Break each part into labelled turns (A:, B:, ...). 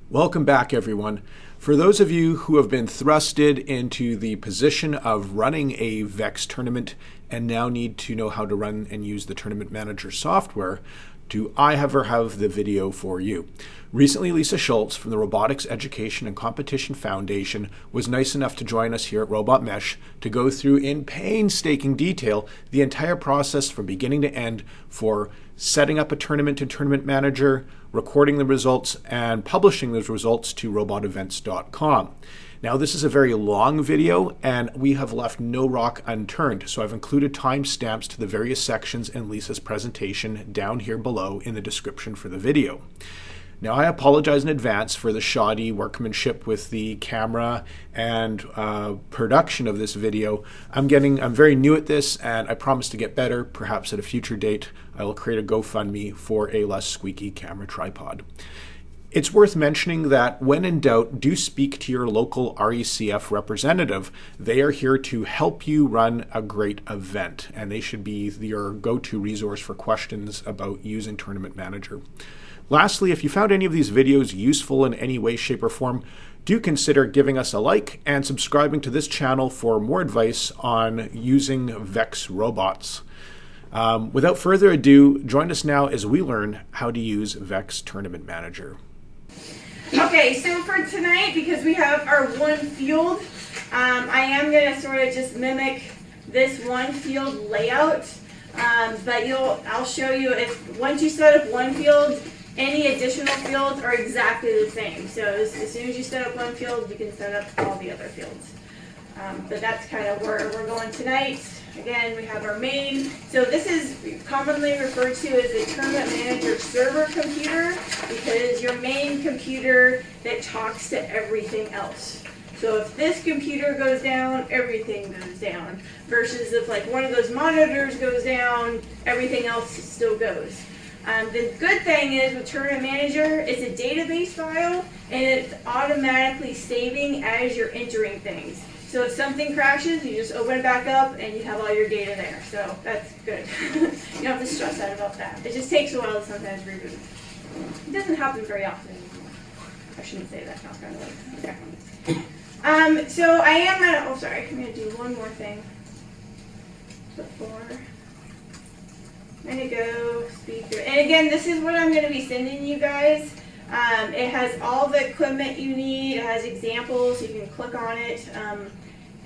A: Welcome back, everyone. For those of you who have been thrusted into the position of running a VEX tournament and now need to know how to run and use the Tournament Manager software, do I ever have the video for you. Recently, Lisa Schultz from the Robotics Education and Competition Foundation was nice enough to join us here at Robot Mesh to go through in painstaking detail the entire process from beginning to end for setting up a tournament in Tournament Manager, recording the results, and publishing those results to robotevents.com. Now, this is a very long video, and we have left no rock unturned, so I've included timestamps to the various sections in Lisa's presentation down here below in the description for the video. Now, I apologize in advance for the shoddy workmanship with the camera and production of this video. I'm very new at this, and I promise to get better. Perhaps at a future date, I will create a GoFundMe for a less squeaky camera tripod. It's worth mentioning that when in doubt, do speak to your local RECF representative. They are here to help you run a great event, and they should be your go-to resource for questions about using Tournament Manager. Lastly, if you found any of these videos useful in any way, shape, or form, do consider giving us a like and subscribing to this channel for more advice on using VEX robots. Without further ado, join us now as we learn how to use VEX Tournament Manager.
B: Okay, so for tonight, because we have our one field, I am going to sort of just mimic this one field layout, but I'll show you once you set up one field, any additional fields are exactly the same. So as soon as you set up one field, you can set up all the other fields. But that's kind of where we're going tonight. Again, we have our main. So this is commonly referred to as a Tournament Manager server computer because your main computer that talks to everything else. So if this computer goes down, everything goes down. Versus if like one of those monitors goes down, everything else still goes. The good thing is with Tournament Manager, it's a database file and it's automatically saving as you're entering things. So if something crashes, you just open it back up and you have all your data there. So that's good. You don't have to stress out about that. It just takes a while to sometimes reboot. It doesn't happen very often anymore. I shouldn't say that, not kind of like, okay. So I am gonna, oh sorry, I'm gonna do one more thing before. I'm going to go speed through. And again, this is what I'm going to be sending you guys. It has all the equipment you need. It has examples. You can click on it.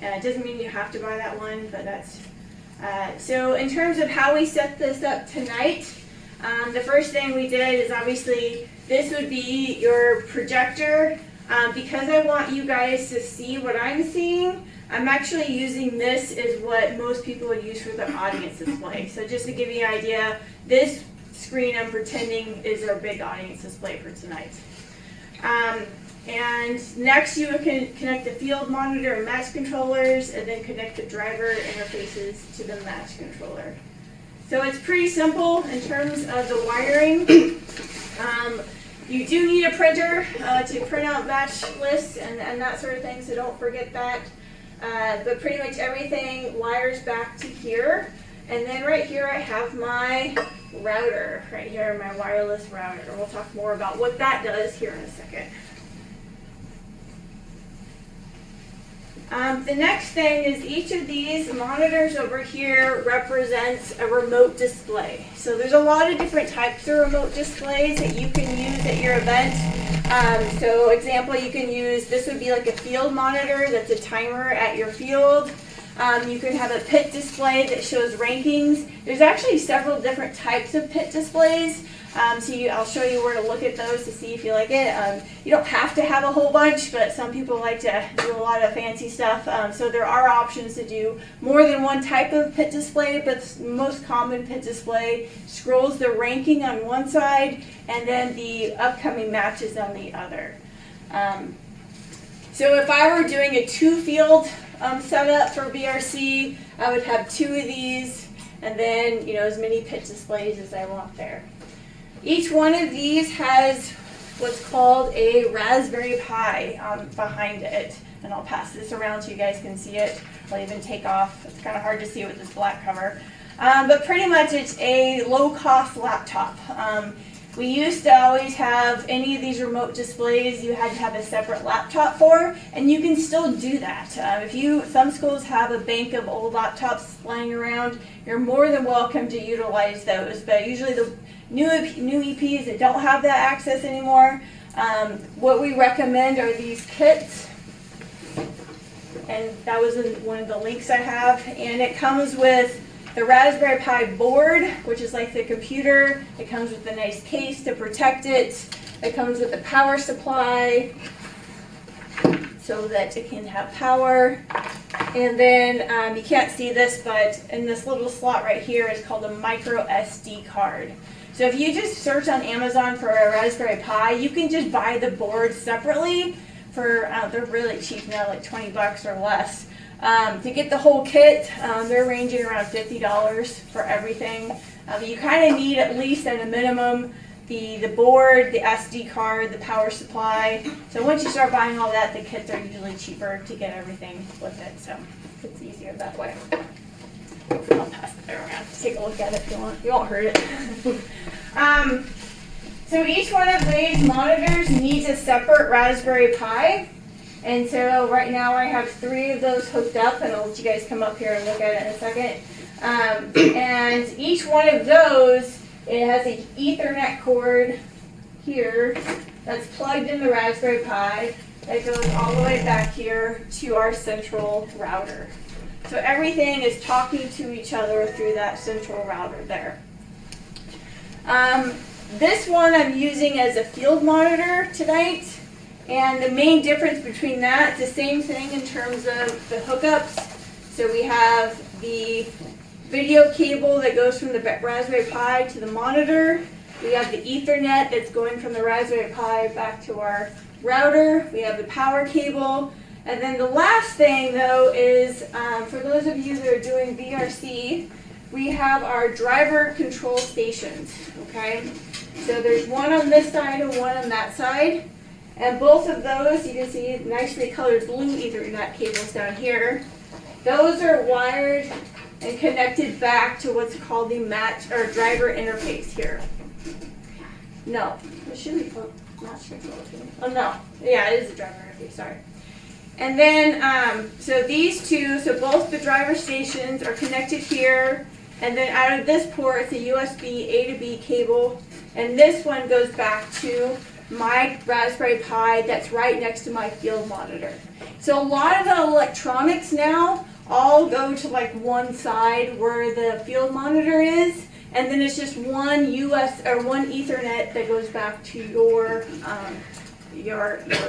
B: It doesn't mean you have to buy that one, but that's... so in terms of how we set this up tonight, the first thing we did is obviously this would be your projector. Because I want you guys to see what I'm seeing, I'm actually using this as what most people would use for their audience display. So just to give you an idea, this screen I'm pretending is our big audience display for tonight. And next you can connect the field monitor and match controllers, and then connect the driver interfaces to the match controller. So it's pretty simple in terms of the wiring. You do need a printer to print out match lists and that sort of thing, so don't forget that. But pretty much everything wires back to here. And then right here I have my router, right here, my wireless router. We'll talk more about what that does here in a second. The next thing is each of these monitors over here represents a remote display. So there's a lot of different types of remote displays that you can use at your event. So example, you can use, this would be like a field monitor that's a timer at your field. You can have a pit display that shows rankings. There's actually several different types of pit displays. I'll show you where to look at those to see if you like it. You don't have to have a whole bunch, but some people like to do a lot of fancy stuff. So there are options to do more than one type of pit display, but the most common pit display scrolls the ranking on one side and then the upcoming matches on the other. So if I were doing a two-field setup for BRC, I would have two of these and then as many pit displays as I want there. Each one of these has what's called a Raspberry Pi behind it. And I'll pass this around so you guys can see it. I'll even take off. It's kind of hard to see with this black cover. But pretty much it's a low-cost laptop. We used to always have any of these remote displays you had to have a separate laptop for, and you can still do that. Some schools have a bank of old laptops lying around, you're more than welcome to utilize those, but usually the new EPs that don't have that access anymore, what we recommend are these kits, and that was in one of the links I have, and it comes with the Raspberry Pi board, which is like the computer. It comes with a nice case to protect it. It comes with a power supply so that it can have power. And then you can't see this, but in this little slot right here is called a micro SD card. So if you just search on Amazon for a Raspberry Pi, you can just buy the board separately for, they're really cheap now, like 20 bucks or less. To get the whole kit, they're ranging around $50 for everything. You kind of need at least at a minimum the board, the SD card, the power supply. So once you start buying all that, the kits are usually cheaper to get everything with it. So it's easier that way. I'll pass it around. Take a look at it if you want. You won't hurt it. So each one of these monitors needs a separate Raspberry Pi. And so right now I have 3 of those hooked up, and I'll let you guys come up here and look at it in a second. And each one of those, it has an Ethernet cord here that's plugged in the Raspberry Pi that goes all the way back here to our central router. So everything is talking to each other through that central router there. This one I'm using as a field monitor tonight. And the main difference between that, it's the same thing in terms of the hookups. So we have the video cable that goes from the Raspberry Pi to the monitor. We have the Ethernet that's going from the Raspberry Pi back to our router. We have the power cable. And then the last thing, though, is for those of you that are doing VRC, we have our driver control stations, okay? So there's one on this side and one on that side. And both of those, you can see nicely colored blue Ethernet cables down here. Those are wired and connected back to what's called the match or driver interface here. No, it should be match control. Oh no, yeah, it is a driver interface. Sorry. And then, so these two, so both the driver stations are connected here. And then out of this port, it's a USB A to B cable. And this one goes back to my Raspberry Pi that's right next to my field monitor. So a lot of the electronics now all go to like one side where the field monitor is, and then it's just one US or one Ethernet that goes back to your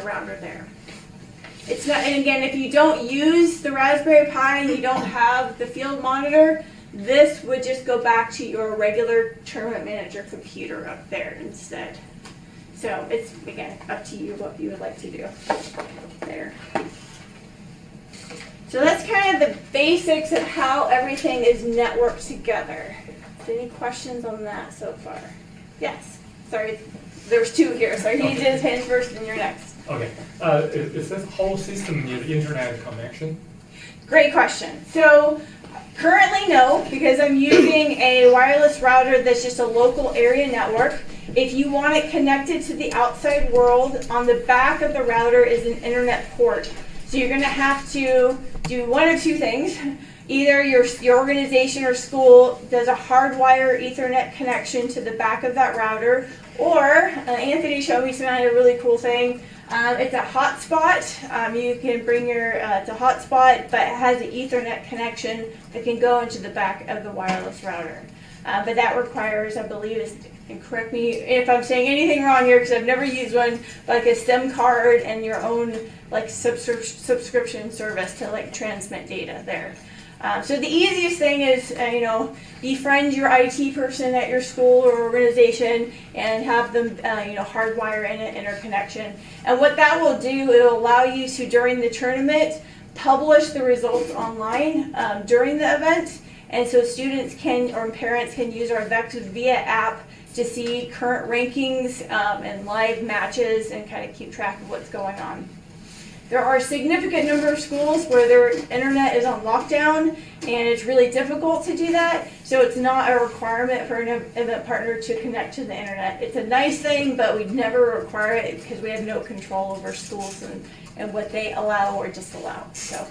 B: router there. It's not, and again, if you don't use the Raspberry Pi and you don't have the field monitor, this would just go back to your regular Tournament Manager computer up there instead. So it's, again, up to you what you would like to do there. So that's kind of the basics of how everything is networked together. Any questions on that so far? Yes. Sorry, there's 2 here, so you need to his hand first and you're next.
C: Okay. Is this whole system need internet connection?
B: Great question. So currently no, because I'm using a wireless router that's just a local area network. If you want it connected to the outside world, on the back of the router is an internet port. So you're going to have to do one of 2 things. Either your organization or school does a hardwire Ethernet connection to the back of that router, or Anthony showed me a really cool thing. It's a hotspot. You can bring your, it's a hotspot, but it has an Ethernet connection that can go into the back of the wireless router. But that requires, I believe, and correct me if I'm saying anything wrong here because I've never used one, like a SIM card and your own like subscription service to like transmit data there. So the easiest thing is, befriend your IT person at your school or organization and have them, hardwire in an interconnection. And what that will do, it will allow you to, during the tournament, publish the results online during the event. And so students can, or parents can use our VEX VIA app to see current rankings and live matches and kind of keep track of what's going on. There are a significant number of schools where their internet is on lockdown, and it's really difficult to do that. So it's not a requirement for an event partner to connect to the internet. It's a nice thing, but we never require it because we have no control over schools and what they allow or disallow. So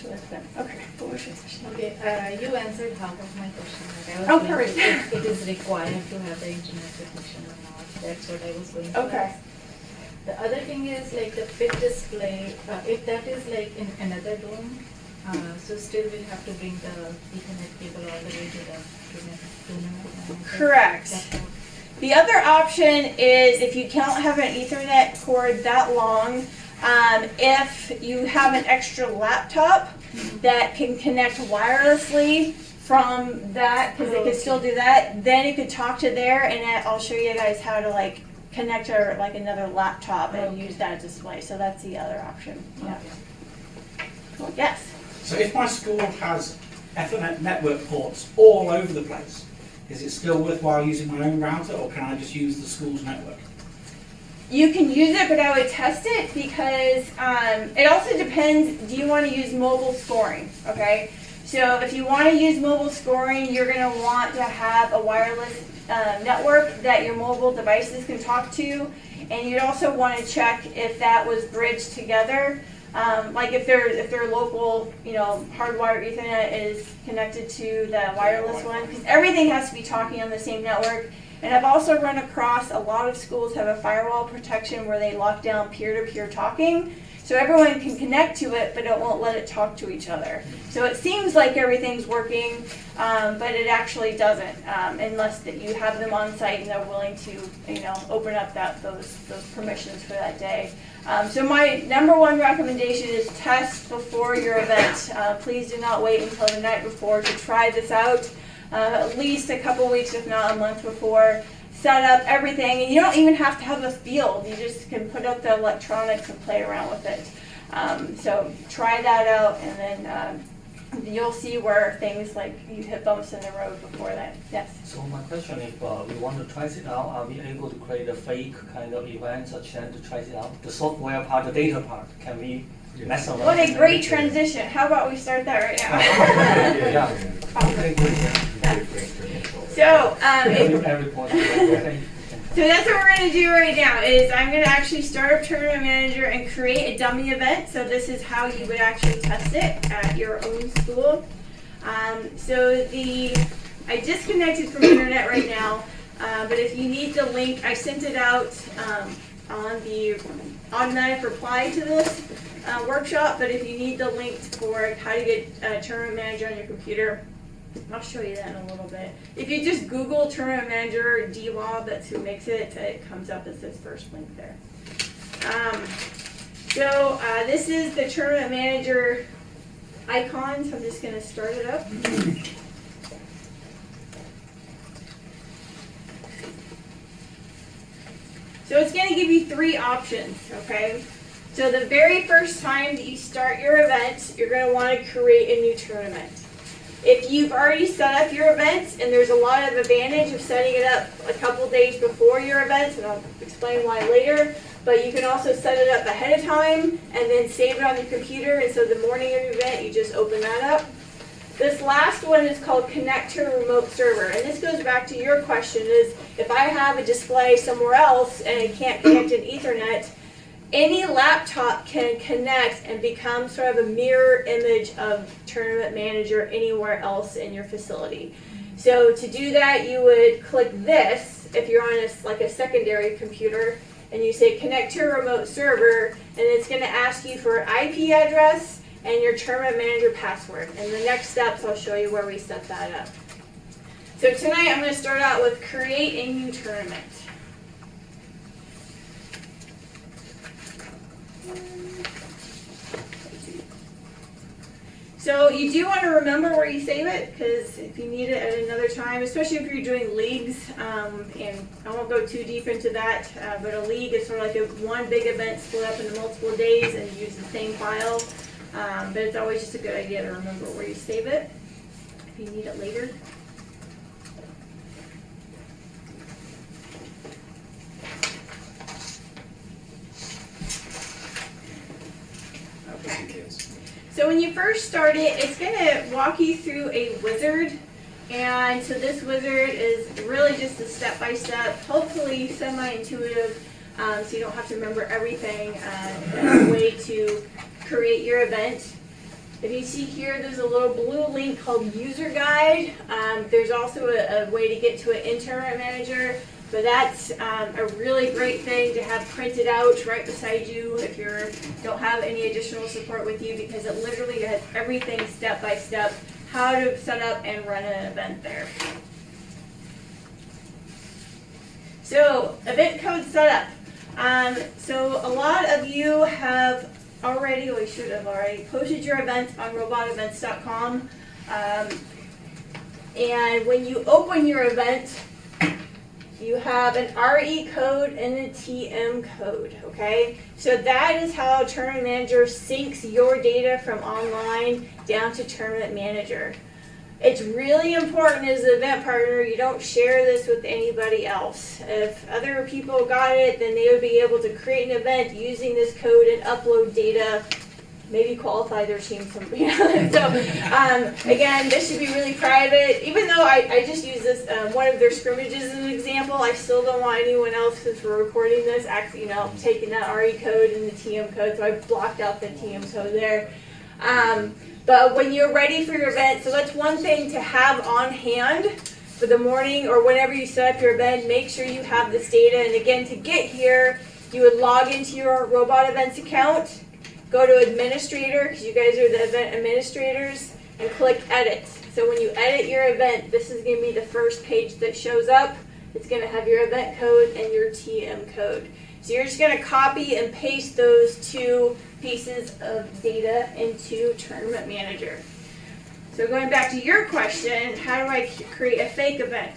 B: that's them. Okay, what was your question?
D: Okay, you answered half of my question. Like I was
B: Oh,
D: going
B: perfect.
D: if it is required to have the internet connection or not. That's what I was going to
B: Okay.
D: ask. The other thing is like the fit display, if that is like in another room, so still we'll have to bring the Ethernet cable all the way to the tournament.
B: Correct. The other option is if you can't have an Ethernet cord that long, if you have an extra laptop that can connect wirelessly from that, because it can still do that, then you could talk to there, and I'll show you guys how to like connect or like another laptop and use that display. So that's the other option. Yeah. Cool. Yes.
E: So if my school has Ethernet network ports all over the place, is it still worthwhile using my own router, or can I just use the school's network?
B: You can use it, but I would test it because it also depends, do you want to use mobile scoring, okay? So if you want to use mobile scoring, you're going to want to have a wireless network that your mobile devices can talk to, and you'd also want to check if that was bridged together. Like if their local, hardwired Ethernet is connected to the wireless one, because everything has to be talking on the same network. And I've also run across a lot of schools have a firewall protection where they lock down peer-to-peer talking. So everyone can connect to it, but it won't let it talk to each other. So it seems like everything's working, but it actually doesn't, unless that you have them on site and they're willing to, open up those permissions for that day. So my number one recommendation is test before your event. Please do not wait until the night before to try this out. At least a couple weeks, if not a month before. Set up everything, and you don't even have to have a field. You just can put up the electronics and play around with it. So try that out, and then you'll see where things like you hit bumps in the road before that. Yes?
F: So my question, if we want to try it out, are we able to create a fake kind of event such as to try it out? The software part, the data part, can we mess around?
B: What a great transition. How about we start that right now?
F: Yeah. Okay, great.
B: So,
F: Every point. Okay.
B: So that's what we're going to do right now is I'm going to actually start up Tournament Manager and create a dummy event. So this is how you would actually test it at your own school. I disconnected from internet right now, but if you need the link, I sent it out on the automatic reply to this workshop. But if you need the link for how to get Tournament Manager on your computer, I'll show you that in a little bit. If you just Google Tournament Manager DWAB, that's who makes it, it comes up as this first link there. This is the Tournament Manager icon, so I'm just going to start it up. So it's going to give you three options, okay? So the very first time that you start your event, you're going to want to create a new tournament. If you've already set up your events, and there's a lot of advantage of setting it up a couple days before your events, and I'll explain why later, but you can also set it up ahead of time and then save it on your computer, and so the morning of your event, you just open that up. This last one is called Connect to Remote Server, and this goes back to your question is, if I have a display somewhere else and it can't connect to Ethernet, any laptop can connect and become sort of a mirror image of Tournament Manager anywhere else in your facility. So to do that, you would click this if you're on a secondary computer, and you say connect to a remote server, and it's going to ask you for IP address and your Tournament Manager password. And the next steps, I'll show you where we set that up. So tonight, I'm going to start out with create a new tournament. So you do want to remember where you save it, because if you need it at another time, especially if you're doing leagues, and I won't go too deep into that, but a league is sort of like one big event split up into multiple days and use the same file. But it's always just a good idea to remember where you save it if you need it later. So when you first start it, it's going to walk you through a wizard. And so this wizard is really just a step-by-step, hopefully semi-intuitive, so you don't have to remember everything, a way to create your event. If you see here, there's a little blue link called User Guide. There's also a way to get to an Tournament Manager, but that's a really great thing to have printed out right beside you if you don't have any additional support with you, because it literally has everything step-by-step, how to set up and run an event there. So, event code setup. So a lot of you have already, or you should have already, posted your events on robotevents.com. And when you open your event, you have an RE code and a TM code, okay? So that is how Tournament Manager syncs your data from online down to Tournament Manager. It's really important as an event partner, you don't share this with anybody else. If other people got it, then they would be able to create an event using this code and upload data, maybe qualify their team. So again, this should be really private. Even though I just use this, one of their scrimmages as an example, I still don't want anyone else, since we're recording this, actually, taking that RE code and the TM code, so I blocked out the TM code there. But when you're ready for your event, so that's one thing to have on hand for the morning or whenever you set up your event, make sure you have this data. And again, to get here, you would log into your Robot Events account, go to Administrator, because you guys are the event administrators, and click Edit. So when you edit your event, this is going to be the first page that shows up. It's going to have your event code and your TM code. So you're just going to copy and paste those two pieces of data into Tournament Manager. So going back to your question, how do I create a fake event?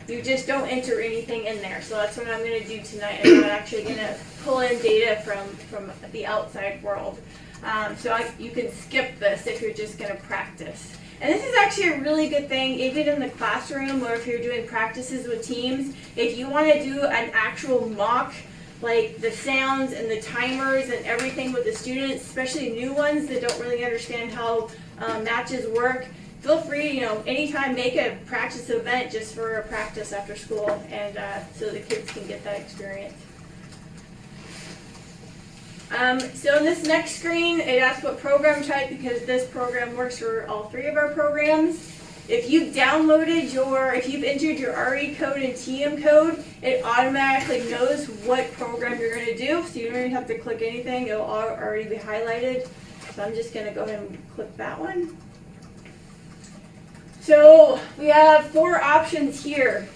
B: You just don't enter anything in there. So that's what I'm going to do tonight. I'm not actually going to pull in data from the outside world. You can skip this if you're just going to practice. And this is actually a really good thing, even in the classroom or if you're doing practices with teams. If you want to do an actual mock, like the sounds and the timers and everything with the students, especially new ones that don't really understand how matches work, feel free, anytime make a practice event just for a practice after school, and so the kids can get that experience. So in this next screen, it asks what program type, because this program works for all three of our programs. If you've if you've entered your RE code and TM code, it automatically knows what program you're going to do, so you don't even have to click anything, it'll already be highlighted. So I'm just going to go ahead and click that one. So we have 4 options here.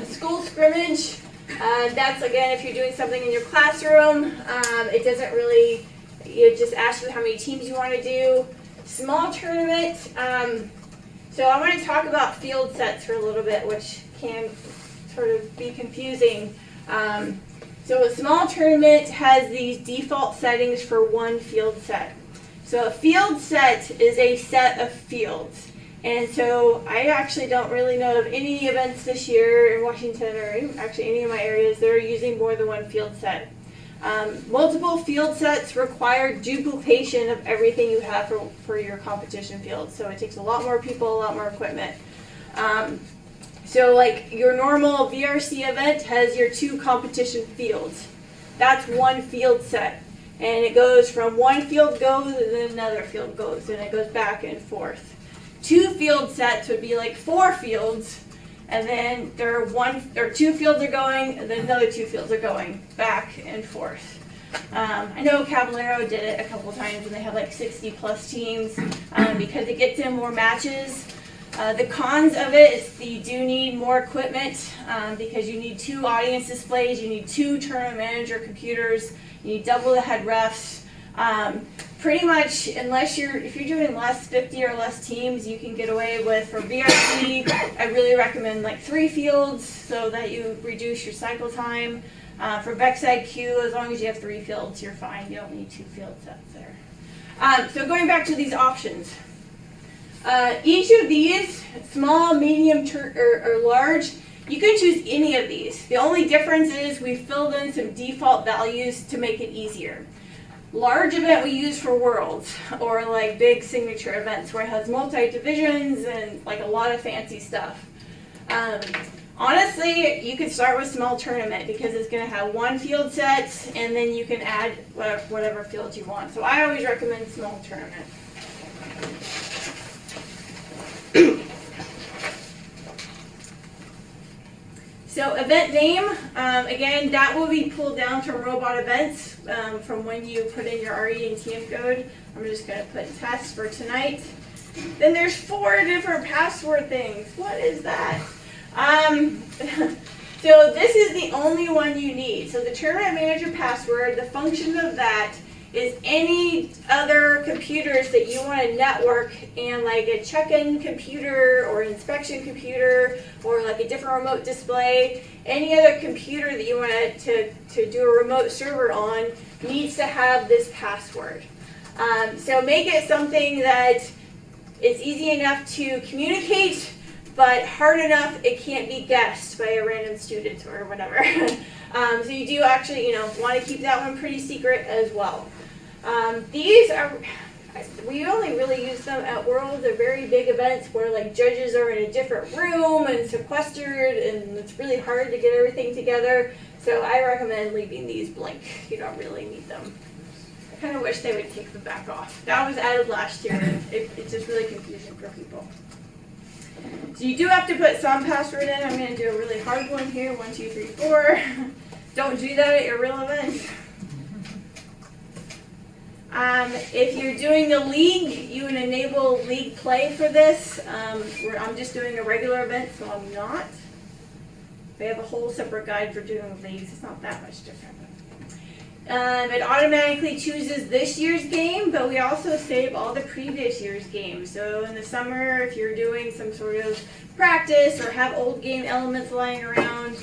B: School scrimmage, that's again if you're doing something in your classroom. It doesn't really, it just asks you how many teams you want to do. Small tournament, so I want to talk about field sets for a little bit, which can sort of be confusing. So a small tournament has these default settings for one field set. So a field set is a set of fields. And so I actually don't really know of any events this year in Washington or actually any of my areas that are using more than one field set. Multiple field sets require duplication of everything you have for your competition field. So it takes a lot more people, a lot more equipment. So like your normal VRC event has your 2 competition fields. That's one field set. And it goes from one field goes and then another field goes, and it goes back and forth. 2 field sets would be like 4 fields, and then there are 2 fields are going, and then another 2 fields are going back and forth. I know Caballero did it a couple times when they have like 60 plus teams because it gets in more matches. The cons of it is that you do need more equipment because you need 2 audience displays, you need 2 tournament manager computers, you need double the head refs. Pretty much, if you're doing less 50 or less teams, you can get away with, for VRC, I really recommend like 3 fields so that you reduce your cycle time. For VEX IQ, as long as you have 3 fields, you're fine. You don't need 2 field sets there. So going back to these options. Each of these, small, medium, or large, you can choose any of these. The only difference is we filled in some default values to make it easier. Large event we use for worlds, or like big signature events where it has multi-divisions and like a lot of fancy stuff. Honestly, you could start with small tournament because it's going to have one field set and then you can add whatever fields you want. So I always recommend small tournament. So event name, again, that will be pulled down from robot events from when you put in your RE and TM code. I'm just going to put test for tonight. Then there's 4 different password things. What is that? So this is the only one you need. So the Tournament Manager password, the function of that is any other computers that you want to network, and like a check-in computer or inspection computer or like a different remote display, any other computer that you want to do a remote server on needs to have this password. So make it something that is easy enough to communicate, but hard enough it can't be guessed by a random student or whatever. So you do actually, want to keep that one pretty secret as well. These are, we only really use them at Worlds or very big events where like judges are in a different room and sequestered and it's really hard to get everything together. So I recommend leaving these blank. You don't really need them. I kind of wish they would take them back off. That was added last year and it's just really confusing for people. So you do have to put some password in. I'm going to do a really hard one here. 1, 2, 3, 4. Don't do that at your real event. If you're doing the league, you would enable league play for this. I'm just doing a regular event, so I'm not. They have a whole separate guide for doing leagues. It's not that much different. It automatically chooses this year's game, but we also save all the previous year's games. So in the summer, if you're doing some sort of practice or have old game elements lying around,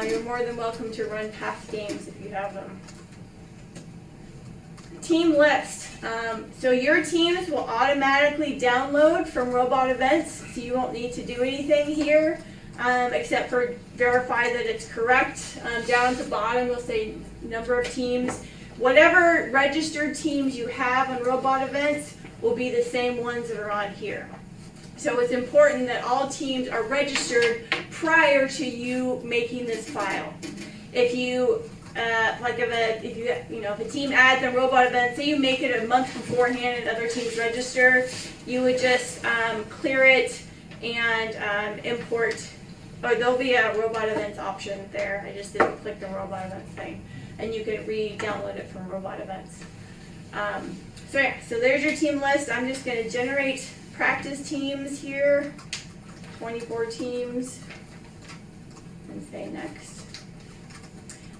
B: you're more than welcome to run past games if you have them. Team list. So your teams will automatically download from robot events, so you won't need to do anything here except for verify that it's correct. Down at the bottom will say number of teams. Whatever registered teams you have on robot events will be the same ones that are on here. So it's important that all teams are registered prior to you making this file. If you if a team adds a robot event, say you make it a month beforehand and other teams register, you would just clear it and import, or there'll be a robot events option there. I just didn't click the robot events thing. And you can re-download it from robot events. So there's your team list. I'm just going to generate practice teams here, 24 teams, and say next.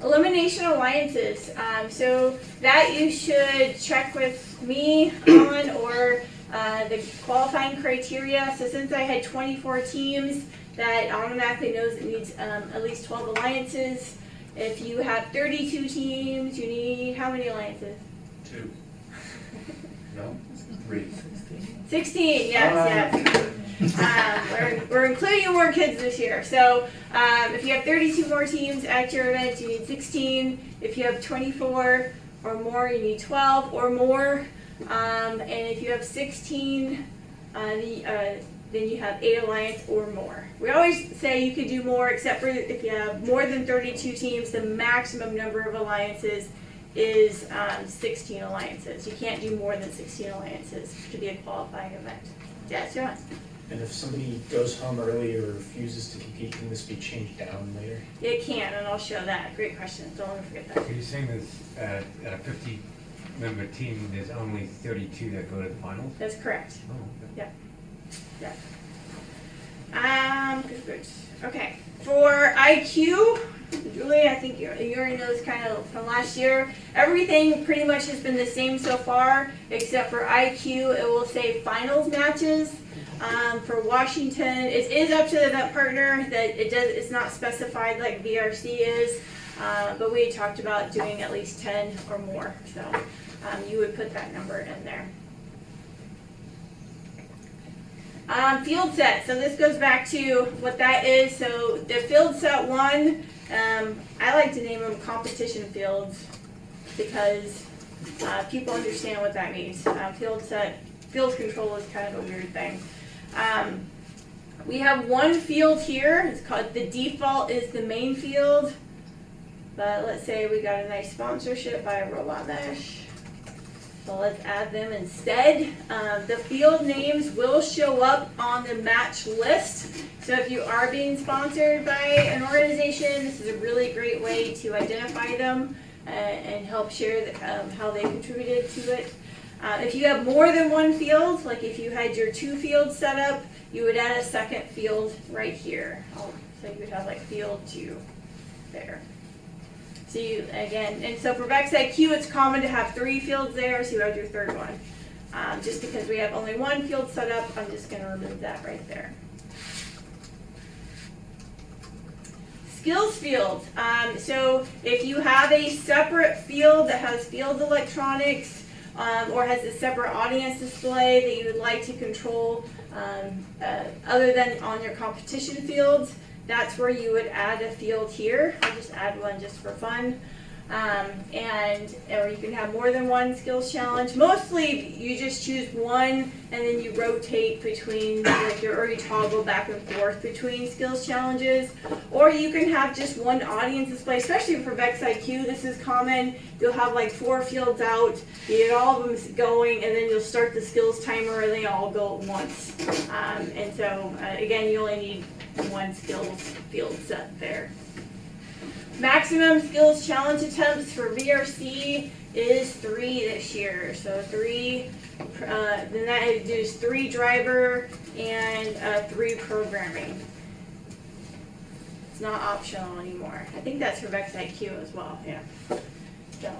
B: Elimination alliances. So that you should check with me on, or the qualifying criteria. So since I had 24 teams, that automatically knows it needs at least 12 alliances. If you have 32 teams, you need how many alliances?
G: 2. No? 3.
B: 16, yes. We're including more kids this year. So if you have 32 more teams at your event, you need 16. If you have 24 or more, you need 12 or more. And if you have 16, then you have 8 alliance or more. We always say you could do more, except for if you have more than 32 teams, the maximum number of alliances is 16 alliances. You can't do more than 16 alliances to be a qualifying event. Yes, John?
H: And if somebody goes home early or refuses to compete, can this be changed down later?
B: It can, and I'll show that. Great question. Don't want to forget that.
I: So you're saying this at a 50-member team, there's only 32 that go to the finals?
B: That's correct.
I: Oh, okay.
B: Yeah. Good. Okay. For IQ, Julie, I think you already know this kind of from last year. Everything pretty much has been the same so far, except for IQ. It will say finals matches. For Washington, it is up to the event partner that it's not specified like VRC is, but we had talked about doing at least 10 or more. So you would put that number in there. Field set. So this goes back to what that is. So the field set 1, I like to name them competition fields because people understand what that means. Field control is kind of a weird thing. We have one field here. It's called, the default is the main field. But let's say we got a nice sponsorship by Robot Mesh. So let's add them instead. The field names will show up on the match list. So if you are being sponsored by an organization, this is a really great way to identify them and help share how they contributed to it. If you have more than one field, like if you had your 2 fields set up, you would add a second field right here. So you would have like field 2 there. So you, again, and so for VEX IQ, it's common to have 3 fields there, so you have your third one. Just because we have only 1 field set up, I'm just going to remove that right there. Skills field. So if you have a separate field that has field electronics or has a separate audience display that you would like to control other than on your competition fields, that's where you would add a field here. I'll just add one just for fun. Or you can have more than 1 skills challenge. Mostly you just choose one and then you rotate between, like or you toggle back and forth between skills challenges. Or you can have just one audience display, especially for VEX IQ. This is common. You'll have like 4 fields out, you get all of them going, and then you'll start the skills timer and they all go at once. Again, you only need 1 skills field set there. Maximum skills challenge attempts for VRC is 3 this year. So 3, then that is 3 driver and 3 programming. It's not optional anymore. I think that's for VEX IQ as well. Yeah. So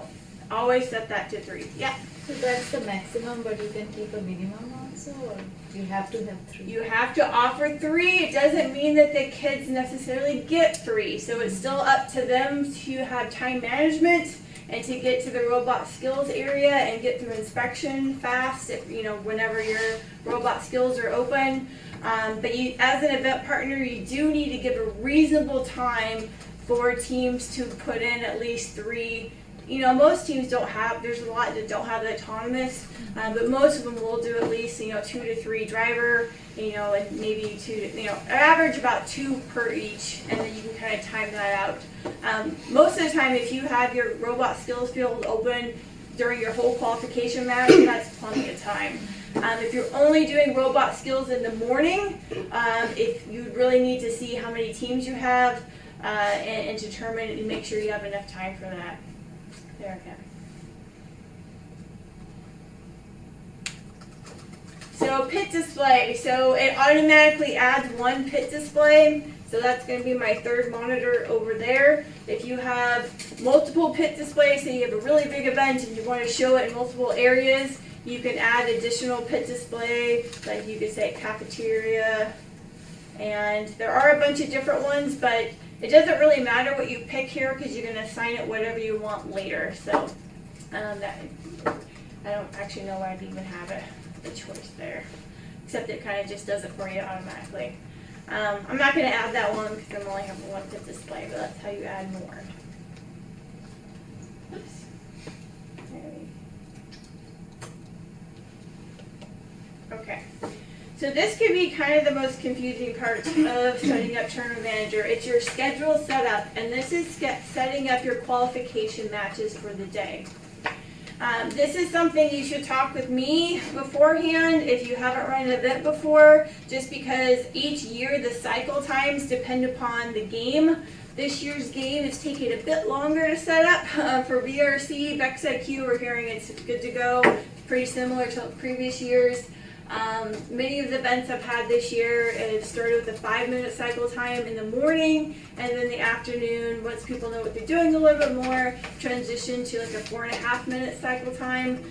B: always set that to 3. Yeah.
D: So that's the maximum, but you can keep a minimum also, or you have to have 3?
B: You have to offer 3. It doesn't mean that the kids necessarily get 3. So it's still up to them to have time management and to get to the robot skills area and get through inspection fast, if, whenever your robot skills are open. But you, as an event partner, you do need to give a reasonable time for teams to put in at least 3. Most teams don't have, there's a lot that don't have the autonomous, but most of them will do at least, 2 to 3 driver, and maybe 2 to, average about 2 per each, and then you can kind of time that out. Most of the time, if you have your robot skills field open during your whole qualification match, that's plenty of time. If you're only doing robot skills in the morning, if you really need to see how many teams you have and determine and make sure you have enough time for that. There, okay. So pit display. So it automatically adds 1 pit display. So that's going to be my 3rd monitor over there. If you have multiple pit displays, say you have a really big event and you want to show it in multiple areas, you can add additional pit display, like you could say cafeteria. And there are a bunch of different ones, but it doesn't really matter what you pick here because you're going to assign it whatever you want later. So I don't actually know why I'd even have a choice there, except it kind of just does it for you automatically. I'm not going to add that one because I'm only having 1 pit display, but that's how you add more. Oops. Okay. So this could be kind of the most confusing part of setting up Tournament Manager. It's your schedule setup, and this is setting up your qualification matches for the day. This is something you should talk with me beforehand if you haven't run an event before, just because each year the cycle times depend upon the game. This year's game is taking a bit longer to set up for VRC. VEX IQ, we're hearing it's good to go. Pretty similar to previous years. Many of the events I've had this year have started with a 5-minute cycle time in the morning, and then the afternoon, once people know what they're doing a little bit more, transition to like a 4.5-minute cycle time.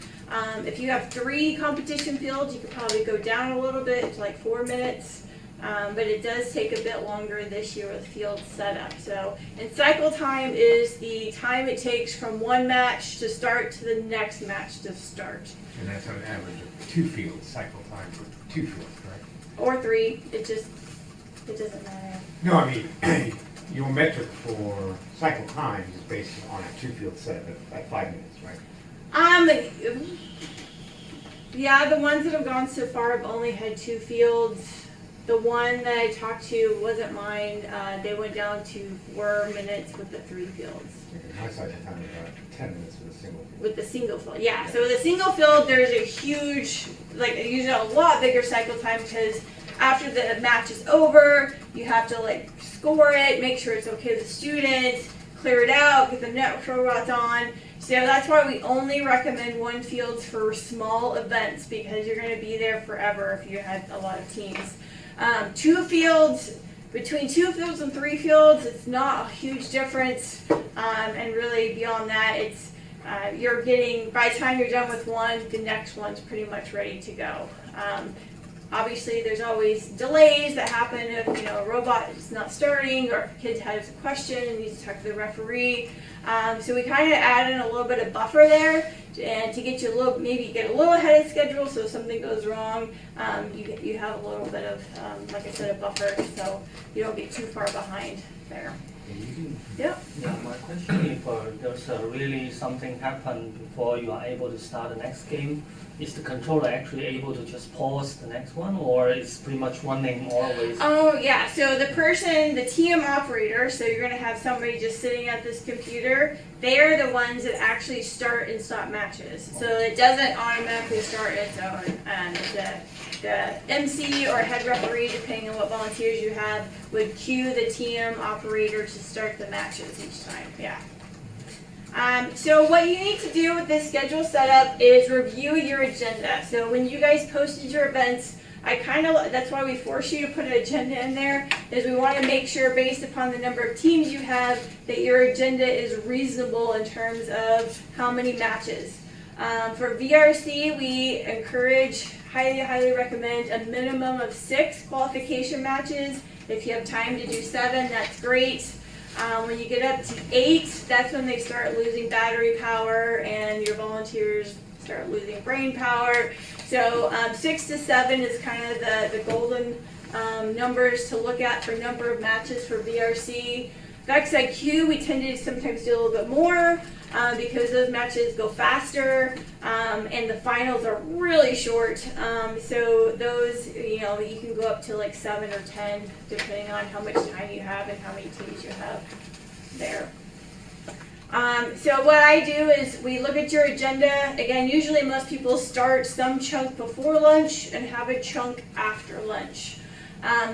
B: If you have 3 competition fields, you could probably go down a little bit to like 4 minutes, but it does take a bit longer this year with field setup. So, and cycle time is the time it takes from one match to start to the next match to start.
I: And that's on average of 2 fields, cycle time for 2 fields, correct?
B: Or 3, it doesn't matter.
I: No, I mean, your metric for cycle time is based on a 2-field setup at 5 minutes, right?
B: Yeah, the ones that have gone so far have only had 2 fields. The one that I talked to wasn't mine. They went down to 4 minutes with the 3 fields.
I: My cycle time is about 10 minutes with a single field.
B: With the single field, yeah. So with a single field, there's a huge, like usually a lot bigger cycle time because after the match is over, you have to like score it, make sure it's okay with the students, clear it out, get the network robots on. So that's why we only recommend 1 field for small events because you're going to be there forever if you had a lot of teams. 2 fields, between 2 fields and 3 fields, it's not a huge difference. And really beyond that, it's you're getting, by the time you're done with one, the next one's pretty much ready to go. Obviously, there's always delays that happen if a robot is not starting or if a kid has a question and needs to talk to the referee. So we kind of add in a little bit of buffer there, and to get you maybe get a little ahead of schedule. So if something goes wrong, you have a little bit of, like I said, a buffer, so you don't get too far behind there. Yep.
F: Yeah, my question is, there's really something happen before you are able to start the next game. Is the controller actually able to just pause the next one, or is pretty much running always?
B: Oh yeah, so the TM operator, so you're gonna have somebody just sitting at this computer, they're the ones that actually start and stop matches. So it doesn't automatically start its own. The MC or head referee, depending on what volunteers you have, would cue the TM operator to start the matches each time, yeah. So what you need to do with this schedule setup is review your agenda. So when you guys posted your events, that's why we force you to put an agenda in there, is we want to make sure based upon the number of teams you have that your agenda is reasonable in terms of how many matches. For VRC, we encourage, highly recommend a minimum of 6 qualification matches. If you have time to do 7, that's great. When you get up to 8, that's when they start losing battery power and your volunteers start losing brain power. So 6 to 7 is kind of the golden numbers to look at for number of matches for VRC. VEX IQ, we tend to sometimes do a little bit more because those matches go faster and the finals are really short. So those, you can go up to like 7 or 10 depending on how much time you have and how many teams you have there. So what I do is we look at your agenda. Again, usually most people start some chunk before lunch and have a chunk after lunch.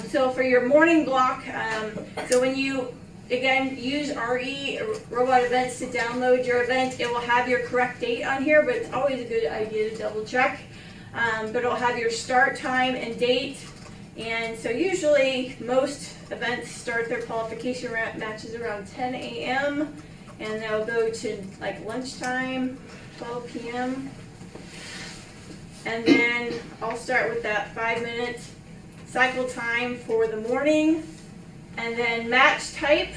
B: So for your morning block, so when you again, use RE, Robot Events, to download your event. It will have your correct date on here, but it's always a good idea to double check. But it'll have your start time and date. And so usually most events start their qualification matches around 10 a.m. and they'll go to like lunchtime, 12 p.m. And then I'll start with that 5-minute cycle time for the morning. And then match type,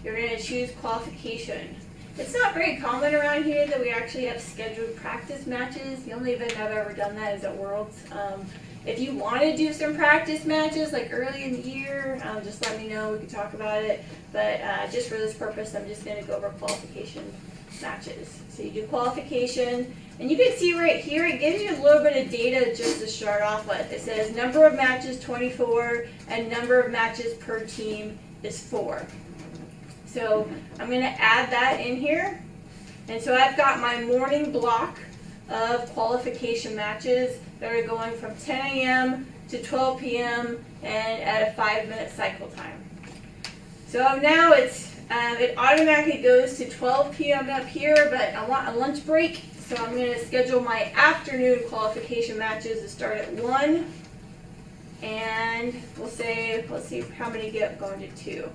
B: you're going to choose qualification. It's not very common around here that we actually have scheduled practice matches. The only event I've ever done that is at Worlds. If you want to do some practice matches like early in the year, just let me know, we can talk about it. But just for this purpose, I'm just going to go over qualification matches. So you do qualification, and you can see right here, it gives you a little bit of data just to start off with. It says number of matches 24, and number of matches per team is 4. So I'm going to add that in here. And so I've got my morning block of qualification matches that are going from 10 a.m. to 12 p.m. and at a 5-minute cycle time. So now it automatically goes to 12 p.m. up here, but I want a lunch break, so I'm going to schedule my afternoon qualification matches to start at 1, and let's see how many get going to 2.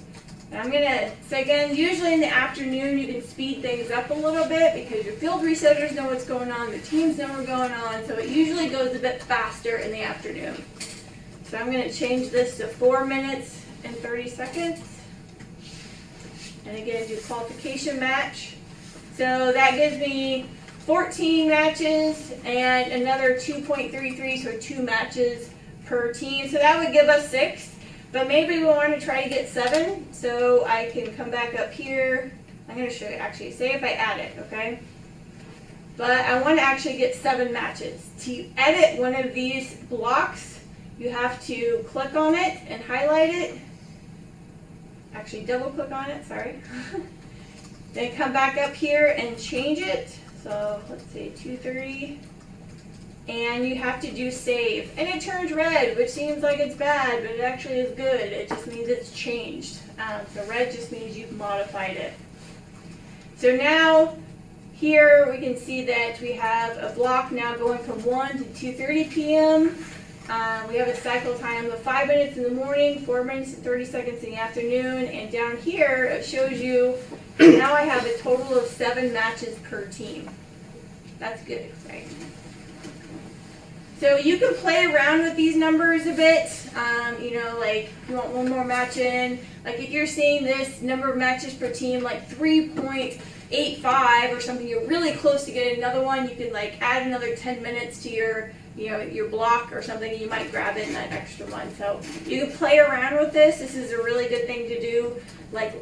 B: And so again, usually in the afternoon you can speed things up a little bit because your field resetters know what's going on, the teams know what's going on, so it usually goes a bit faster in the afternoon. So I'm going to change this to 4 minutes and 30 seconds. And again, do qualification match. So that gives me 14 matches and another 2.33, so 2 matches per team. So that would give us 6, but maybe we want to try to get 7. So I can come back up here. I'm going to show you, actually, say if I add it, okay? but I want to actually get 7 matches. To edit one of these blocks, you have to click on it and highlight it. Actually, double click on it, sorry. Then come back up here and change it. So let's say 230. And you have to do save. And it turns red, which seems like it's bad, but it actually is good. It just means it's changed. So red just means you've modified it. So now, here we can see that we have a block now going from 1 to 2:30 p.m. We have a cycle time of 5 minutes in the morning, 4 minutes and 30 seconds in the afternoon, and down here it shows you now I have a total of 7 matches per team. That's good, right? So you can play around with these numbers a bit. You know, like if you want one more match in, like if you're seeing this number of matches per team, like 3.85 or something, you're really close to getting another one. You can like add another 10 minutes to your, you know, your block or something. You might grab in that extra one. So you can play around with this. This is a really good thing to do, like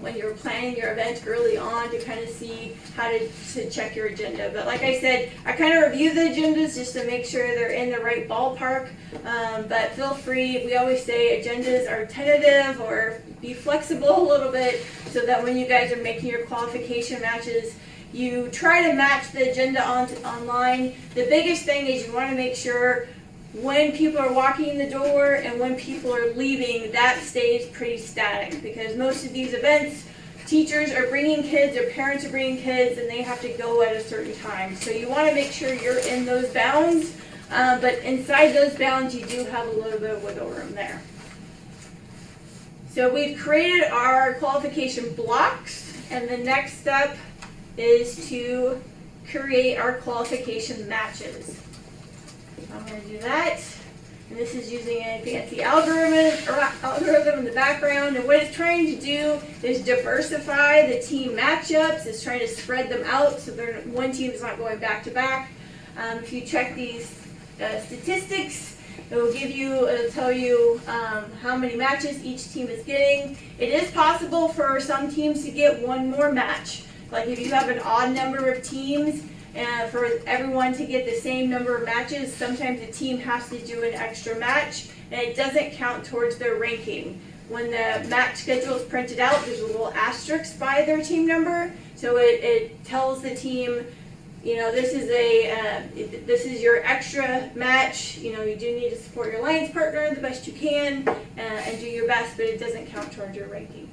B: when you're planning your event early on, to kind of see how to check your agenda. But like I said, I kind of review the agendas just to make sure they're in the right ballpark. But feel free, we always say agendas are tentative, or be flexible a little bit so that when you guys are making your qualification matches, you try to match the agenda online. The biggest thing is you want to make sure when people are walking in the door and when people are leaving, that stays pretty static, because most of these events, teachers are bringing kids or parents are bringing kids and they have to go at a certain time. So you want to make sure you're in those bounds, but inside those bounds you do have a little bit of wiggle room there. So we've created our qualification blocks, and the next step is to create our qualification matches. I'm going to do that, and this is using a fancy algorithm in the background, and what it's trying to do is diversify the team matchups. It's trying to spread them out so one team is not going back to back. If you check these statistics, it'll tell you how many matches each team is getting. It is possible for some teams to get one more match. Like if you have an odd number of teams, for everyone to get the same number of matches, sometimes a team has to do an extra match, and it doesn't count towards their ranking. When the match schedule is printed out, there's a little asterisk by their team number, so it tells the team, you know, this is your extra match. You know, you do need to support your alliance partner the best you can, and do your best, but it doesn't count towards your ranking.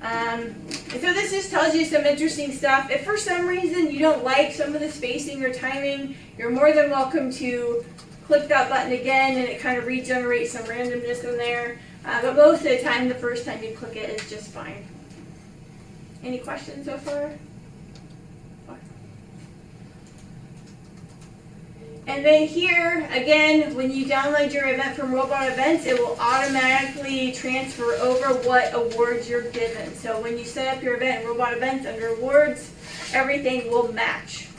B: And so this just tells you some interesting stuff. If for some reason you don't like some of the spacing or timing, you're more than welcome to click that button again, and it kind of regenerates some randomness in there. But most of the time, the first time you click it is just fine. Any questions so far? And then here, again, when you download your event from Robot Events, it will automatically transfer over what awards you're given. So when you set up your event in Robot Events under awards, everything will match.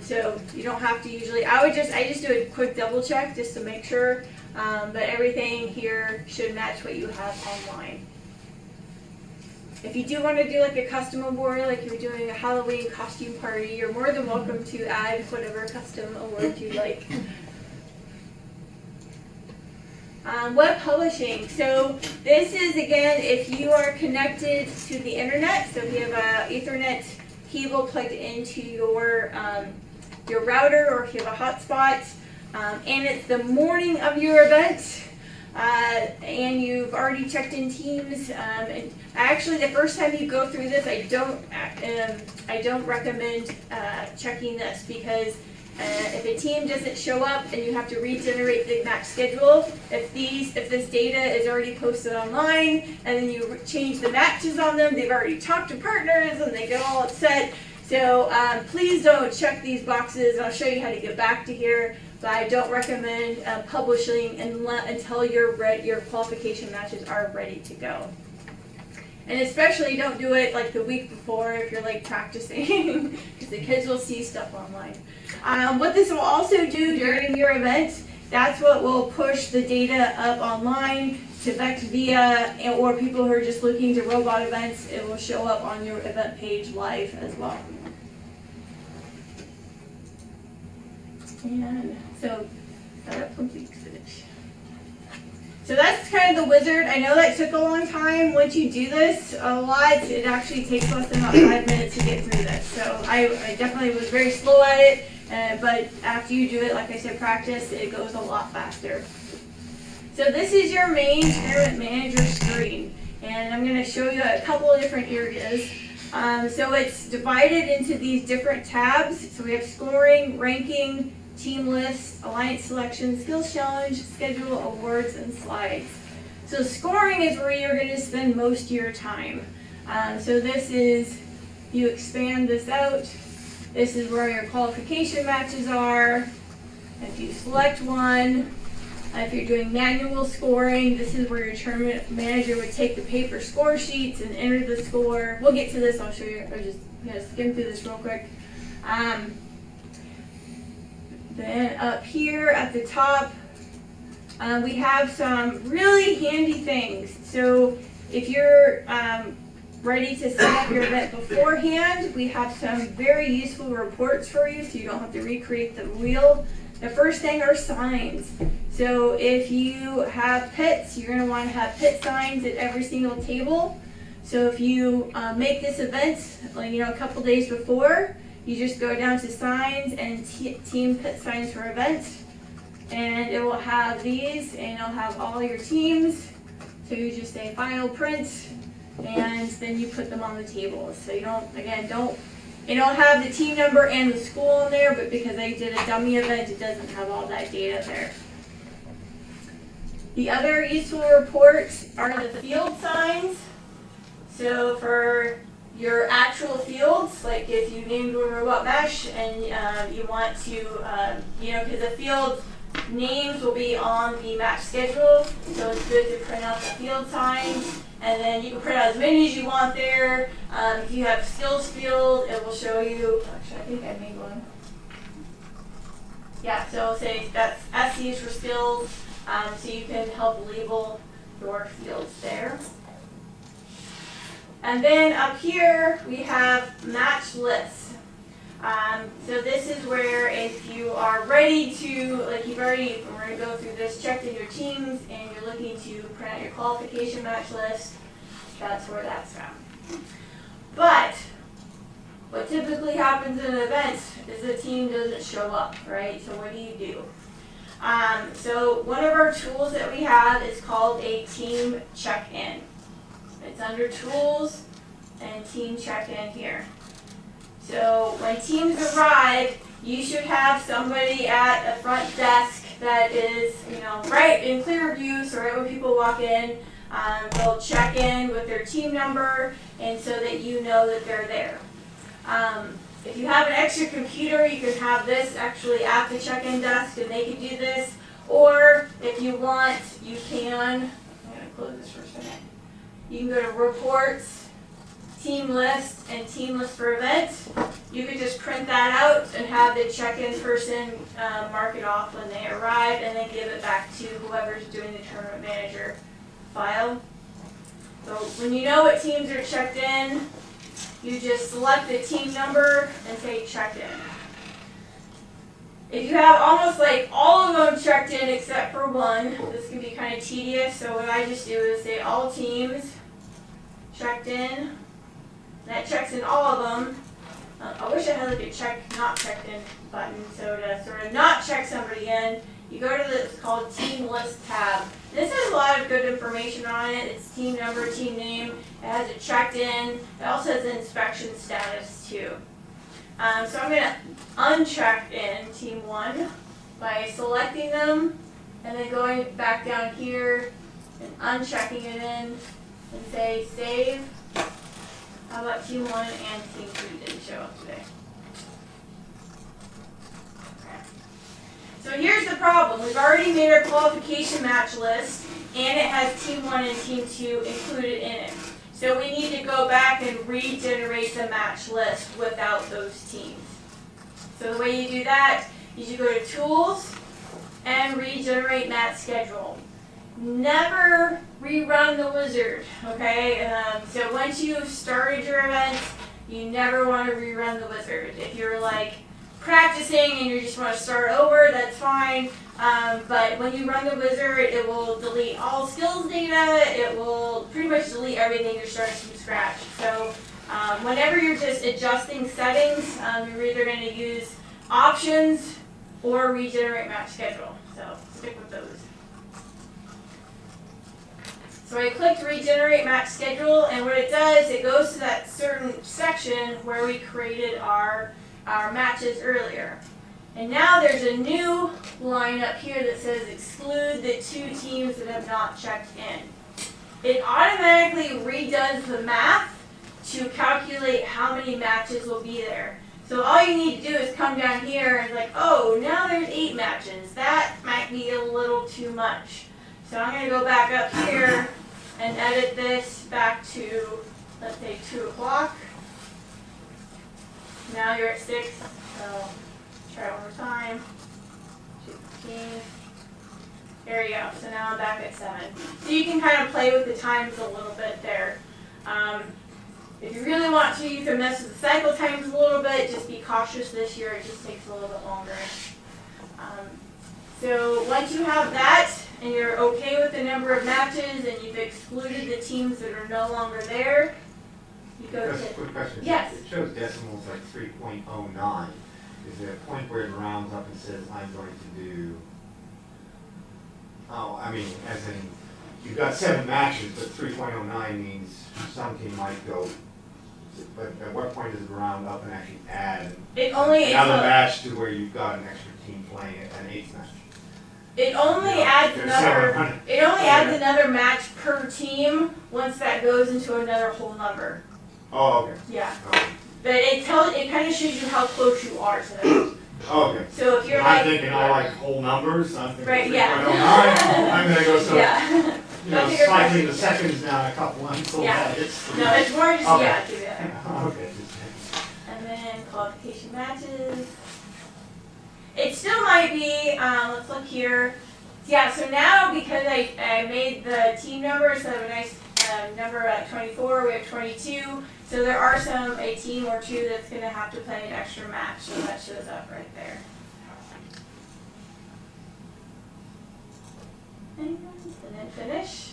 B: So you don't have to usually, I just do a quick double check just to make sure, but everything here should match what you have online. If you do want to do like a custom award, like you're doing a Halloween costume party, you're more than welcome to add whatever custom award you like. Web publishing. So this is, again, if you are connected to the internet, so if you have an Ethernet cable plugged into your router, or if you have a hotspot, and it's the morning of your event, and you've already checked in teams, and actually the first time you go through this, I don't recommend checking this, because if a team doesn't show up and you have to regenerate the match schedule, if this data is already posted online and then you change the matches on them, they've already talked to partners and they get all upset. So please don't check these boxes. I'll show you how to get back to here. But I don't recommend publishing until your qualification matches are ready to go. And especially don't do it like the week before if you're like practicing, because the kids will see stuff online. What this will also do during your event, that's what will push the data up online to VEX Via, or people who are just looking to Robot Events. It will show up on your event page live as well. And so, setup complete, finish. So that's kind of the wizard. I know that took a long time. Once you do this a lot, it actually takes less than about 5 minutes to get through this. So I definitely was very slow at it, but after you do it, like I said, practice, it goes a lot faster. So this is your main tournament manager screen, and I'm going to show you a couple of different areas. So it's divided into these different tabs. So we have scoring, ranking, team list, alliance selection, skills challenge, schedule, awards, and slides. So scoring is where you're going to spend most of your time. So this is, you expand this out, this is where your qualification matches are. If you select one, if you're doing manual scoring, this is where your tournament manager would take the paper score sheets and enter the score. We'll get to this, I'll show you, I'll just skim through this real quick. Then up here at the top, we have some really handy things. So if you're ready to set up your event beforehand, we have some very useful reports for you so you don't have to recreate the wheel. The first thing are signs. So if you have pits, you're going to want to have pit signs at every single table. So if you make this event, a couple days before, you just go down to signs and team pit signs for events, and it will have these, and it'll have all your teams. So you just say final print, and then you put them on the table. So you don't have the team number and the school in there, but because I did a dummy event, it doesn't have all that data there. The other useful reports are the field signs. So for your actual fields, like if you named a robot mesh and you want to, because the field names will be on the match schedule, so it's good to print out the field signs, and then you can print out as many as you want there. If you have skills field, it will show you, actually I think I made one. Yeah, so say that's SC is for skills, so you can help label your fields there. And then up here, we have match lists. So this is where if you are ready to, we're going to go through this, checked in your teams, and you're looking to print out your qualification match list, that's where that's from. But what typically happens in an event is the team doesn't show up, right? So what do? So one of our tools that we have is called a team check-in. It's under tools and team check-in here. So when teams arrive, you should have somebody at a front desk that is, right in clear view, so right when people walk in, they'll check in with their team number, and so that you know that they're there. If you have an extra computer, you can have this actually at the check-in desk, and they can do this. Or if you want, you can, I'm going to close this for a second. You can go to reports, team list, and team list for events. You could just print that out and have the check-in person mark it off when they arrive, and then give it back to whoever's doing the tournament manager file. So when you know what teams are checked in, you just select the team number and say check in. If you have almost like all of them checked in except for one, this can be kind of tedious, so what I just do is say all teams checked in. That checks in all of them. I wish I had like a check not checked in button, so to sort of not check somebody in, you go to this called team list tab. This has a lot of good information on it. It's team number, team name, it has it checked in, it also has the inspection status too. So I'm going to uncheck in team 1 by selecting them and then going back down here and unchecking it in and say save. How about team 1 and team 2 didn't show up today? Okay. So here's the problem. We've already made our qualification match list and it has team 1 and team 2 included in it. So we need to go back and regenerate the match list without those teams. So the way you do that is you go to Tools and Regenerate Match Schedule. Never rerun the wizard, okay? So once you've started your event, you never want to rerun the wizard. If you're like practicing and you just want to start over, that's fine. But when you run the wizard, it will delete all skills data. It will pretty much delete everything you're starting from scratch. So whenever you're just adjusting settings, you're either going to use options or regenerate match schedule. So stick with those. So I clicked regenerate match schedule, and what it does, it goes to that certain section where we created our matches earlier. And now there's a new line up here that says exclude the 2 teams that have not checked in. It automatically redoes the math to calculate how many matches will be there. So all you need to do is come down here and like, oh, now there's 8 matches. That might be a little too much. So I'm going to go back up here and edit this back to, let's say, 2 o'clock. Now you're at 6, so try one more time. 15. There you go. So now I'm back at 7. So you can kind of play with the times a little bit there. If you really want to, you can mess with the cycle times a little bit. Just be cautious this year. It just takes a little bit longer. So once you have that, and you're okay with the number of matches, and you've excluded the teams that are no longer there, you go
G: Just a
B: to...
G: quick question.
B: Yes.
G: It shows decimals like 3.09. Is there a point where it rounds up and says, I'm going to do, oh, I mean, as in, you've got 7 matches, but 3.09 means some team might go, but at what point does it round up and actually add another match to where you've got an extra team playing an 8th match?
B: It only adds another. It only adds another match per team once that goes into another whole number.
G: Oh, okay.
B: Yeah.
G: Okay.
B: But it kind of shows you how close you are to them.
G: Okay.
B: So if you're
G: I'm
B: like,
G: thinking all like whole numbers. I'm thinking
B: right, yeah.
G: 3.09. I'm gonna go so
B: Yeah.
G: slightly the seconds down a couple ones. So
B: Yeah.
G: it's
B: No, it's more just
G: okay.
B: do that.
G: Okay.
B: And then qualification matches. It still might be, let's look here. Yeah, so now because I made the team number, so I have a nice number at 24, we have 22. So there are a team or 2 that's going to have to play an extra match, so that shows up right there. And then finish.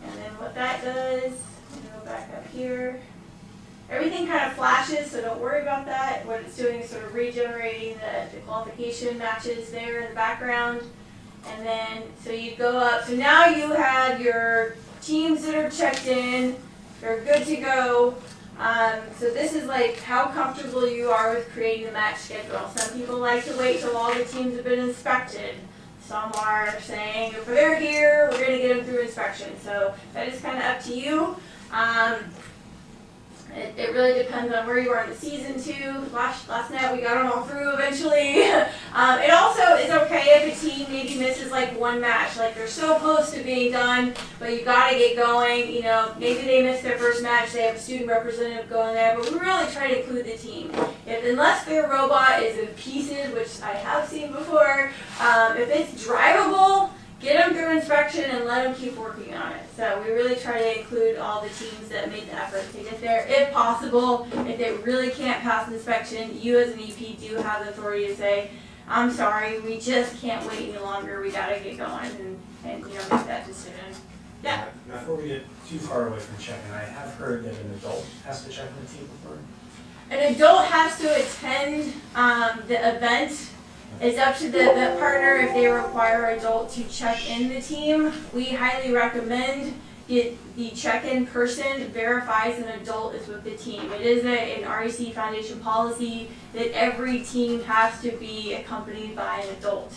B: And then what that does, I'm going to go back up here. Everything kind of flashes, so don't worry about that. What it's doing is sort of regenerating the qualification matches there in the background. And then, so you go up. So now you have your teams that are checked in. They're good to go. So this is like how comfortable you are with creating the match schedule. Some people like to wait till all the teams have been inspected. Some are saying if they're here, we're going to get them through inspection. So that is kind of up to you. It really depends on where you are in the season too. Last night we got them all through eventually. It also is okay if a team maybe misses like 1 match, like they're so close to being done, but you got to get going. You know, maybe they missed their first match, they have a student representative going there, but we really try to include the team. Unless their robot is in pieces, which I have seen before, if it's drivable, get them through inspection and let them keep working on it. So we really try to include all the teams that made the effort to get there, if possible. If they really can't pass inspection, you as an EP do have the authority to say, I'm sorry, we just can't wait any longer. We got to get going and make that decision. Yeah.
H: Before we get too far away from checking, I have heard that an adult has to check in the team before.
B: An adult has to attend the event. It's up to the event partner if they require an adult to check in the team. We highly recommend the check-in person verifies an adult is with the team. It is an REC Foundation policy that every team has to be accompanied by an adult,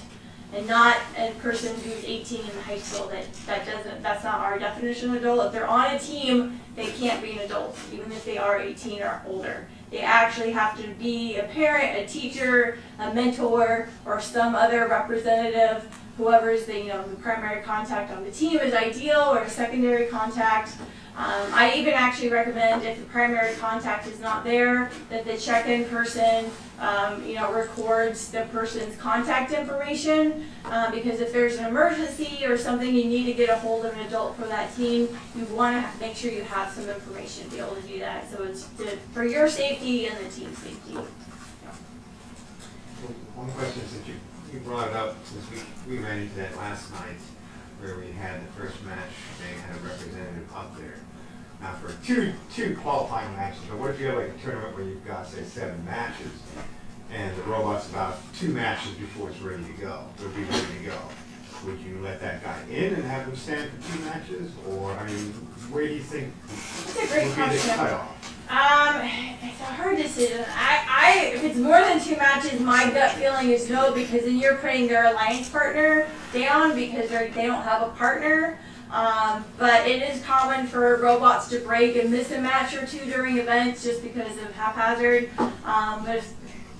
B: and not a person who's 18 in high school. That's not our definition of adult. If they're on a team, they can't be an adult, even if they are 18 or older. They actually have to be a parent, a teacher, a mentor, or some other representative. Whoever's the primary contact on the team is ideal, or a secondary contact. I even actually recommend if the primary contact is not there, that the check-in person records the person's contact information, because if there's an emergency or something you need to get a hold of an adult for that team, you want to make sure you have some information to be able to do that. So it's for your safety and the team's safety.
G: we ran into that last night where we had the first match, they had a representative up there. Now for two qualifying matches, but what if you have like a tournament where you've got, say, 7 matches, and the robot's about 2 matches before it's ready to go, it'll be ready to go. Would you let that guy in and have him stand for 2 matches? Or, I mean, where do you think
B: That's a great
G: would be the
B: question.
G: cutoff?
B: It's a hard decision. If it's more than 2 matches, my gut feeling is no, because then you're putting their alliance partner down because they don't have a partner. But it is common for robots to break and miss a match or 2 during events just because of haphazard. But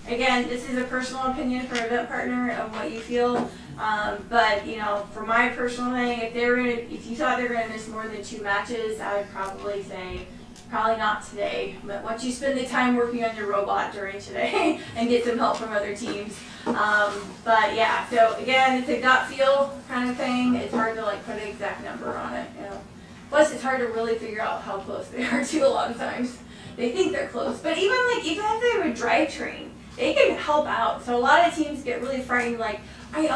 B: again, this is a personal opinion for an event partner of what you feel. But you know, for my personal thing, if you thought they were gonna miss more than 2 matches, I would probably say probably not today. But once you spend the time working on your robot during today and get some help from other teams. But yeah, so again, it's a gut feel kind of thing. It's hard to like put an exact number on it. You know, plus it's hard to really figure out how close they are too. A lot of times they think they're close, but even if they have a drivetrain, they can help out. So a lot of teams get really frightened, like, I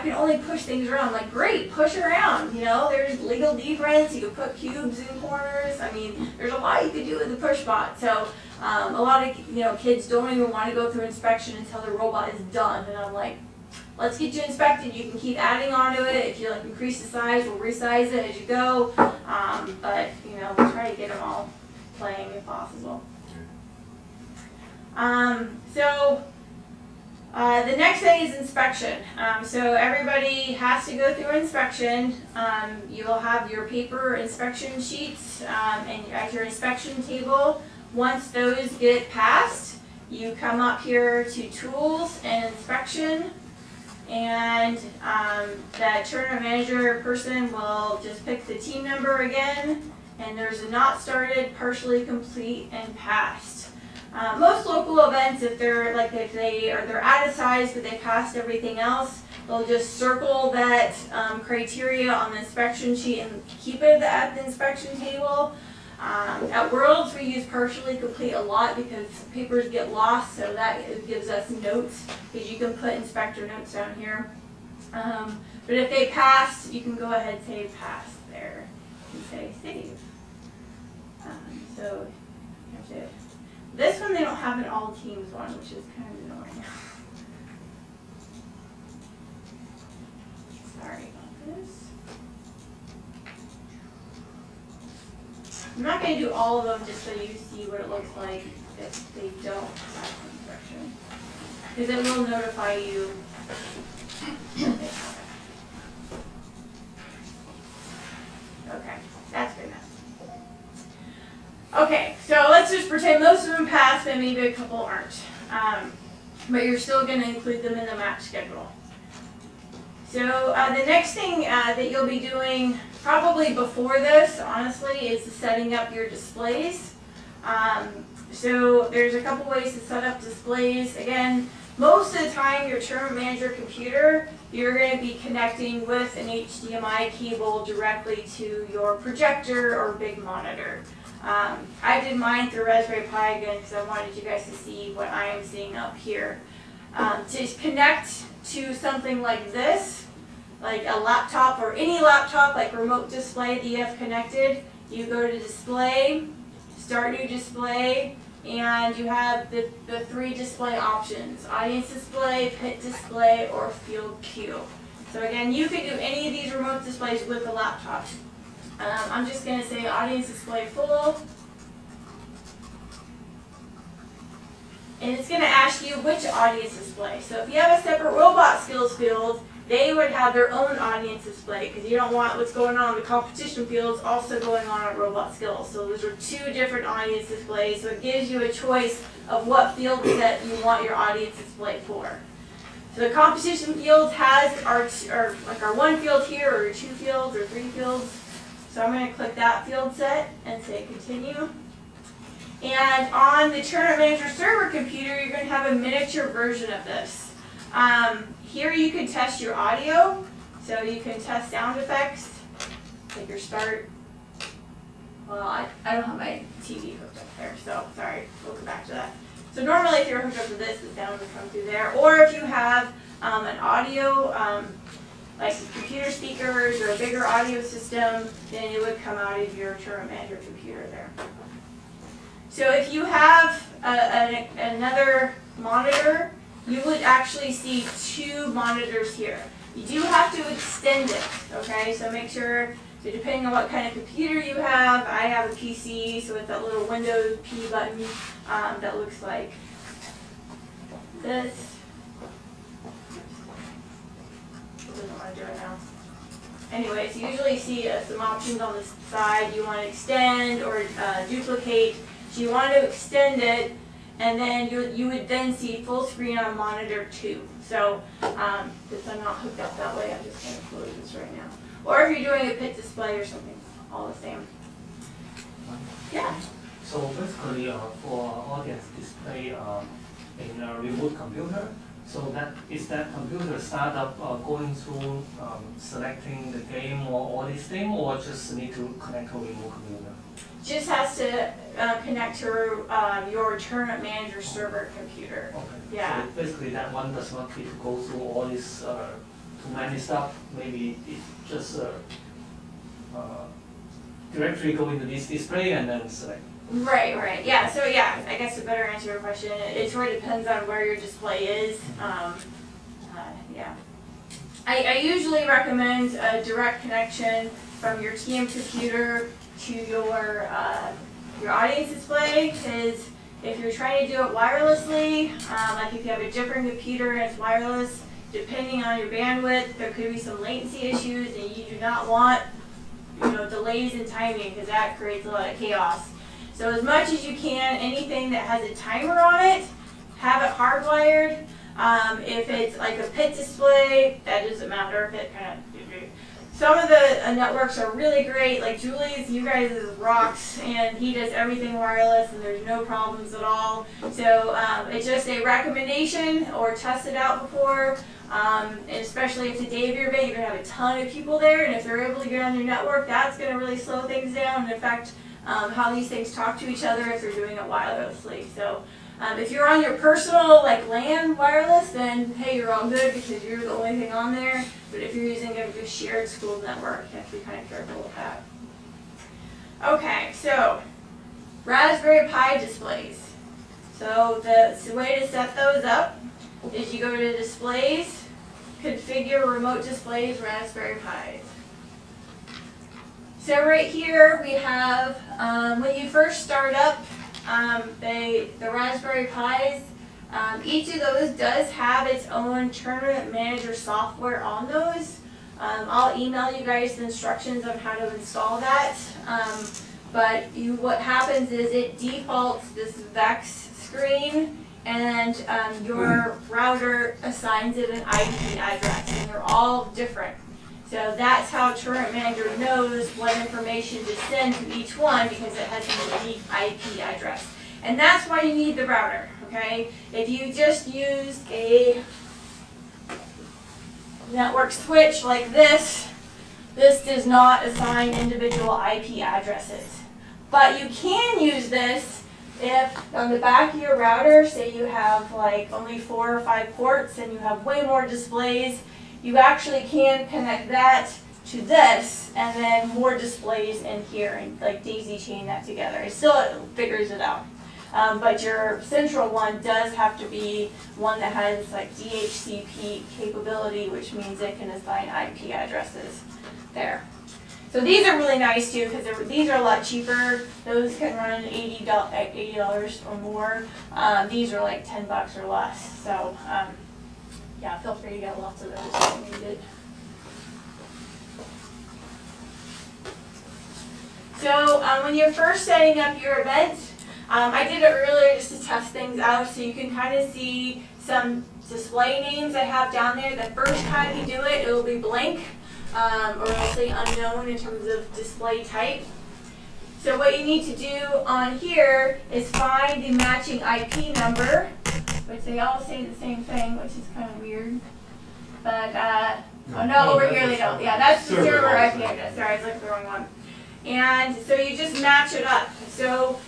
B: can only push things around. Like, great, push around. You know, there's legal defense. You can put cubes in corners. I mean, there's a lot you can do with the push bot. So a lot of kids don't even want to go through inspection until the robot is done. And I'm like, let's get you inspected. You can keep adding onto it. If you like increase the size, we'll resize it as you go. But we'll try to get them all playing if possible. The next thing is inspection. So everybody has to go through inspection. You will have your paper inspection sheets and at your inspection table. Once those get passed, you come up here to tools and inspection, and the tournament manager person will just pick the team number again, and there's a not started, partially complete, and passed. Most local events, if they're out of size but they passed everything else, they'll just circle that criteria on the inspection sheet and keep it at the inspection table. At Worlds, we use partially complete a lot because papers get lost, so that gives us notes, because you can put inspector notes down here. But if they passed, you can go ahead and say pass there and say save. So you have to. This one they don't have an all teams one, which is kind of annoying. Sorry about this. I'm not going to do all of them just so you see what it looks like if they don't pass inspection, because it will notify you if they have it. Okay, that's good enough. Okay, so let's just pretend most of them passed and maybe a couple aren't. But you're still going to include them in the match schedule. So the next thing that you'll be doing probably before this, honestly, is setting up your displays. So there's a couple ways to set up displays. Again, most of the time your tournament manager computer, you're going to be connecting with an HDMI cable directly to your projector or big monitor. I did mine through Raspberry Pi again because I wanted you guys to see what I am seeing up here. To connect to something like this, like a laptop or any laptop, like remote display that you have connected, you go to display, start new display, and you have the 3 display options: audience display, pit display, or field queue. So again, you could do any of these remote displays with a laptop. I'm just going to say audience display full. And it's going to ask you which audience display. So if you have a separate robot skills field, they would have their own audience display, because you don't want what's going on in the competition fields also going on robot skills. So those are 2 different audience displays. So it gives you a choice of what field set you want your audience display for. So the competition field has our 1 field here, or 2 fields, or 3 fields. So I'm going to click that field set and say continue. And on the Tournament Manager server computer, you're going to have a miniature version of this. Here you can test your audio. So you can test sound effects, like your start. Well, I don't have my TV hooked up there, so sorry, we'll go back to that. So normally if you're hooked up to this, the sound would come through there. Or if you have an audio, like computer speakers or a bigger audio system, then it would come out of your Tournament Manager computer there. So if you have another monitor, you would actually see 2 monitors here. You do have to extend it, okay? So make sure, so depending on what kind of computer you have, I have a PC, so it's that little Windows P button that looks like this. Doesn't want to do it now. Anyways, you usually see some options on the side. You want to extend or duplicate. So you want to extend it, and then you would then see full screen on monitor 2. So since I'm not hooked up that way, I'm just going to close this right now. Or if you're doing a pit display or something, all the same. Yeah.
F: So basically, for audience display in a remote computer, so that computer startup going through selecting the game or all these things, or just need to connect to a remote computer?
B: Just has to connect to your Tournament Manager server computer.
F: Okay.
B: Yeah.
F: So basically, that one does not need to go through all this too many stuff. Maybe it just directly go into this display and then select.
B: Right. Yeah, so yeah, I guess to better answer your question, it sort of depends on where your display is. Yeah. I usually recommend a direct connection from your TM computer to your audience display, because if you're trying to do it wirelessly, like if you have a different computer and it's wireless, depending on your bandwidth, there could be some latency issues, and you do not want, delays in timing, because that creates a lot of chaos. So as much as you can, anything that has a timer on it, have it hardwired. If it's like a pit display, that doesn't matter if it kind of. Some of the networks are really great, like Julie's, you guys rocks, and he does everything wireless, and there's no problems at all. So it's just a recommendation, or test it out before. And especially if the day of your event, you're going to have a ton of people there, and if they're able to get on your network, that's going to really slow things down and affect how these things talk to each other if you're doing it wirelessly. So if you're on your personal LAN wireless, then hey, you're all good because you're the only thing on there. But if you're using a shared school network, you have to be kind of careful with that. Okay, so Raspberry Pi displays. So the way to set those up is you go to Displays, Configure Remote Displays, Raspberry Pis. So right here we have, when you first start up the Raspberry Pis, each of those does have its own Tournament Manager software on those. I'll email you guys the instructions on how to install that. But what happens is it defaults this VEX screen, and your router assigns it an IP address, and they're all different. So that's how Tournament Manager knows what information to send to each one, because it has a unique IP address. And that's why you need the router, okay? If you just use a network switch like this does not assign individual IP addresses. But you can use this if on the back of your router, say you have only 4 or 5 ports and you have way more displays, you actually can connect that to this and then more displays in here and daisy chain that together. It still figures it out. But your central one does have to be one that has DHCP capability, which means it can assign IP addresses there. So these are really nice too, because these are a lot cheaper. Those can run $80 or more. These are like $10 or less. So yeah, feel free to get lots of those if needed. So when you're first setting up your event, I did it earlier just to test things out, so you can kind of see some display names I have down there. The first time you do it, it will be blank, or it'll say unknown in terms of display type. So what you need to do on here is find the matching IP number, which they all say the same thing, which is kind of weird. But, oh no, over here they don't. Yeah, that's the server IP address. Sorry, I was looking at the wrong one. And so you just match it up. So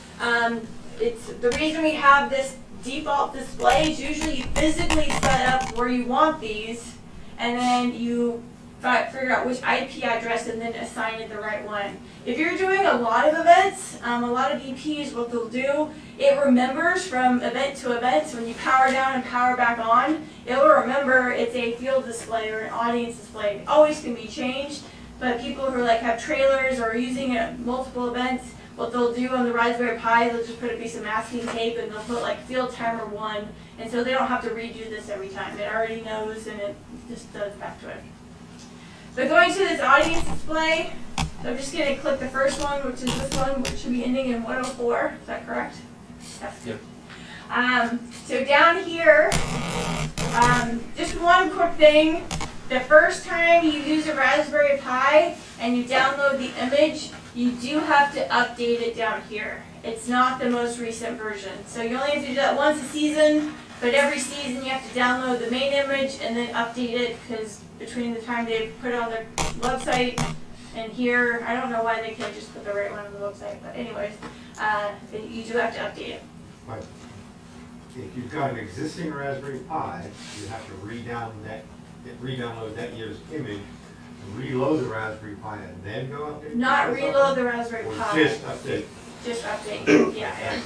B: it's the reason we have this default display is usually you physically set up where you want these, and then you figure out which IP address and then assign it the right one. If you're doing a lot of events, a lot of EPs, what they'll do, it remembers from event to event. So when you power down and power back on, it will remember it's a field display or an audience display. It always can be changed, but people who like have trailers or are using it at multiple events, what they'll do on the Raspberry Pi, they'll just put a piece of masking tape and they'll put like field timer 1, and so they don't have to redo this every time. It already knows and it just does back to it. But going to this audience display, so I'm just going to click the first one, which is this one, which should be ending in 104. Is that correct? Yes. Yep. So down here, just one quick thing. The first time you use a Raspberry Pi and you download the image, you do have to update it down here. It's not the most recent version. So you only have to do that once a season, but every season you have to download the main image and then update it, because between the time they put it on their website and here, I don't know why they can't just put the right one on the website, but anyways, you do have to update it.
G: But if you've got an existing Raspberry Pi, you have to re-download that year's image, reload the Raspberry Pi, and then go update?
B: Not reload the Raspberry
G: Or
B: Pi.
G: just update?
B: Just update, yeah.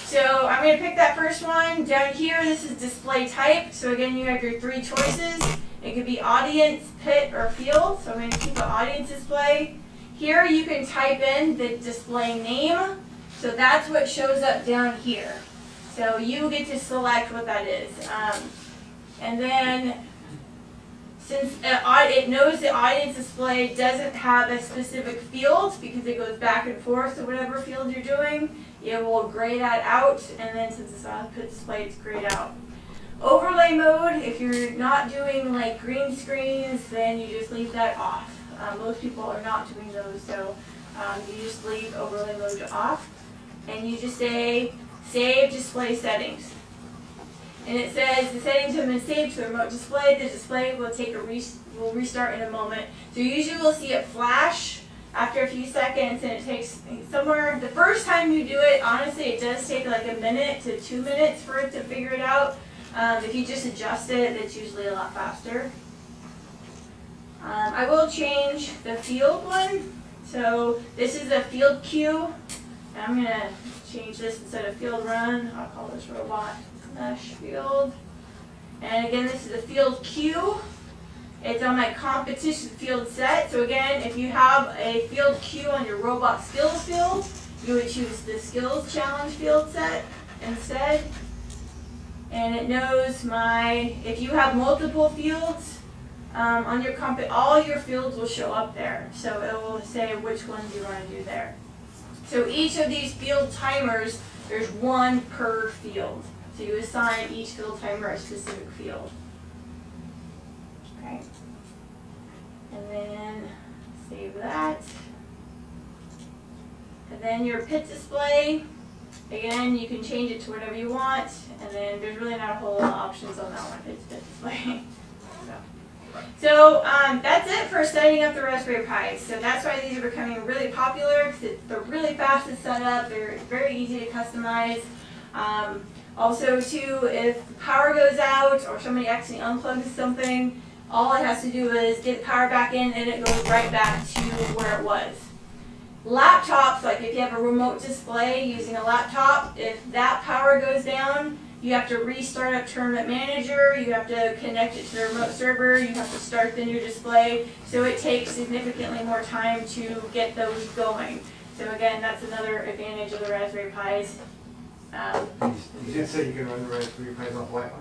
B: So I'm going to pick that first one. Down here, this is display type. So again, you have your 3 choices. It could be audience, pit, or field. So I'm going to keep the audience display. Here you can type in the display name. So that's what shows up down here. So you get to select what that is. And then, since it knows the audience display doesn't have a specific field because it goes back and forth to whatever field you're doing, it will gray that out, and then since it's output display, it's grayed out. Overlay mode, if you're not doing like green screens, then you just leave that off. Most people are not doing those, so you just leave overlay mode off, and you just say save display settings. And it says the settings have been saved to the remote display. The display will will restart in a moment. So usually we'll see it flash after a few seconds, and it takes somewhere, the first time you do it, honestly, it does take like a minute to 2 minutes for it to figure it out. If you just adjust it, it's usually a lot faster. I will change the field one. So this is a field queue. And I'm going to change this instead of field run. I'll call this robot mesh field. And again, this is a field queue. It's on my competition field set. So again, if you have a field queue on your robot skills field, you would choose the skills challenge field set instead. And it knows if you have multiple fields on your all your fields will show up there. So it will say which ones you want to do there. So each of these field timers, there's 1 per field. So you assign each field timer a specific field. Okay. And then save that. And then your pit display, again, you can change it to whatever you want. And then there's really not a whole lot of options on that one. It's pit display. So that's it for setting up the Raspberry Pi. So that's why these are becoming really popular, because they're really fast to set up. They're very easy to customize. Also, too, if the power goes out or somebody accidentally unplugs something, all it has to do is get the power back in and it goes right back to where it was. Laptops, like if you have a remote display using a laptop, if that power goes down, you have to restart up Tournament Manager, you have to connect it to the remote server, you have to start the new display, so it takes significantly more time to get those going. So again, that's another advantage of the Raspberry Pis.
G: You did say you can run the Raspberry Pis off Wi-Fi?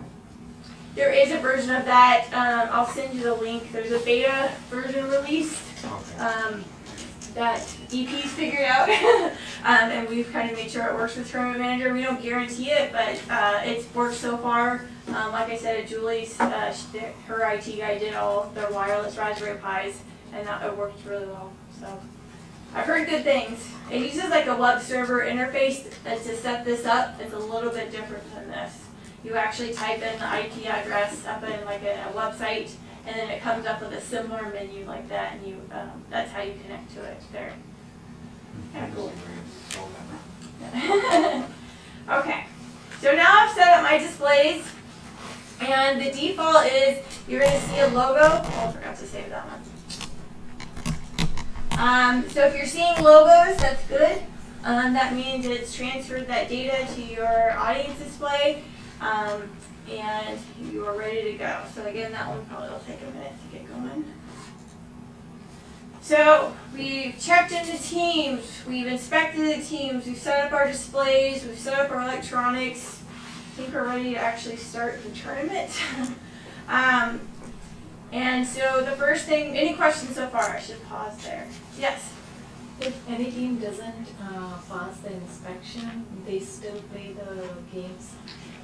B: There is a version of that. I'll send you the link. There's a beta version released that EP's figured out, and we've kind of made sure it works with Tournament Manager. We don't guarantee it, but it's worked so far. Like I said, Julie's, her IT guy did all their wireless Raspberry Pis, and it worked really well. So I've heard good things. It uses like a web server interface to set this up. It's a little bit different than this. You actually type in the IP address up in like a website, and then it comes up with a similar menu like that, and you that's how you connect to it there. Kind of cool. Okay, so now I've set up my displays, and the default is you're going to see a logo. Oh, I forgot to save that one. So if you're seeing logos, that's good. That means it's transferred that data to your audience display, and you are ready to go. So again, that one probably will take a minute to get going. So we've checked into teams, we've inspected the teams, we've set up our displays, we've set up our electronics. I think we're ready to actually start the tournament. And so the first thing, any questions so far? I should pause there. Yes?
D: If any team doesn't pass the inspection, they still play the games?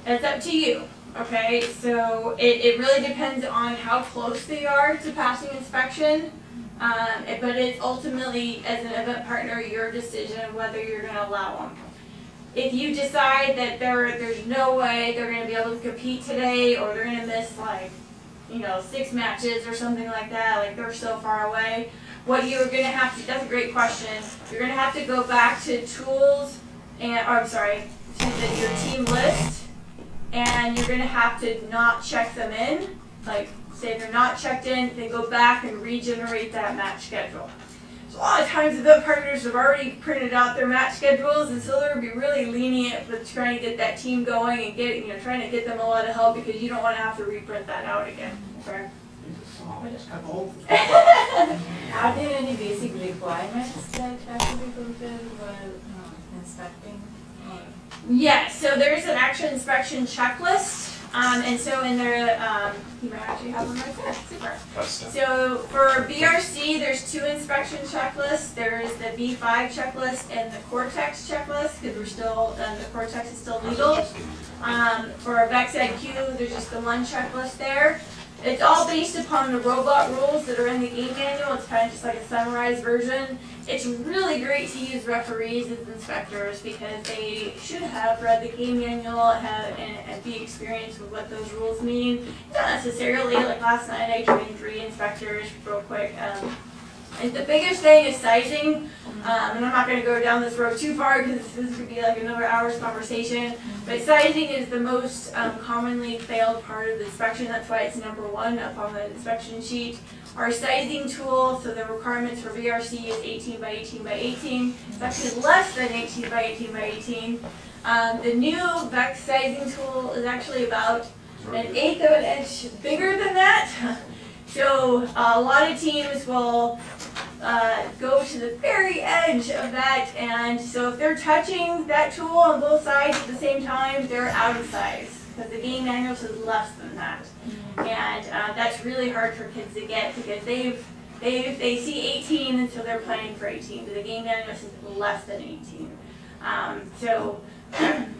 B: It's up to you, okay? So it really depends on how close they are to passing inspection. But it's ultimately, as an event partner, your decision whether you're going to allow them. If you decide that there's no way they're going to be able to compete today, or they're going to miss 6 matches or something like that, like they're so far away, what you're going to have to, that's a great question, you're going to have to go back to tools, to your team list, and you're going to have to not check them in, like say they're not checked in, then go back and regenerate that match schedule. So a lot of times event partners have already printed out their match schedules, and so they'll be really lenient with trying to get that team going and trying to get them a lot of help, because you don't want to have to reprint that out again. Okay?
D: Are there any basic requirements that have to be fulfilled while inspecting?
B: Yes, so there's an actual inspection checklist. And so in there, you might actually have one right there. Super. So for BRC, there's 2 inspection checklists. There's the B5 checklist and the Cortex checklist, because we're still, the Cortex is still legal. For VEX IQ, there's just the 1 checklist there. It's all based upon the robot rules that are in the game manual. It's kind of just like a summarized version. It's really great to use referees as inspectors, because they should have read the game manual and be experienced with what those rules mean. Not necessarily, like last night I trained 3 inspectors real quick. And the biggest thing is sizing, and I'm not going to go down this road too far because this could be like another hour's conversation, but sizing is the most commonly failed part of the inspection. That's why it's number 1 up on the inspection sheet. Our sizing tool, so the requirements for VRC is 18 by 18 by 18. It's actually less than 18 by 18 by 18. The new VEX sizing tool is actually about 1/8 of an inch bigger than that. So a lot of teams will go to the very edge of that, and so if they're touching that tool on both sides at the same time, they're out of size, because the game manual says less than that. And that's really hard for kids to get, because they see 18 and so they're planning for 18, but the game manual says less than 18.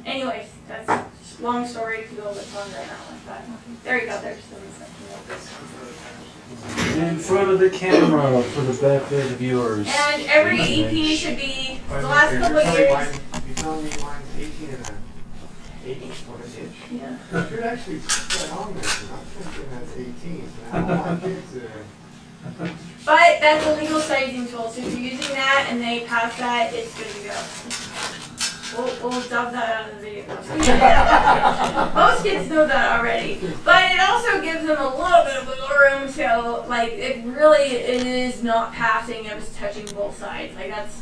B: Anyways, that's a long story to go a bit longer on that one, but there you go, there's some
J: in front of the camera for the benefit of the viewers.
B: And every EP should be, the last couple of years.
G: You're telling me mine's 18 and an 1/8 of an inch?
B: Yeah.
G: You should actually put that on there, because I'm thinking that's 18, and all my kids are...
B: But that's a legal sizing tool, so if you're using that and they pass that, it's good to go. We'll dub that out of the video. Most kids know that already. But it also gives them a little bit of wiggle room, so like it is not passing, it was touching both sides. Like that's,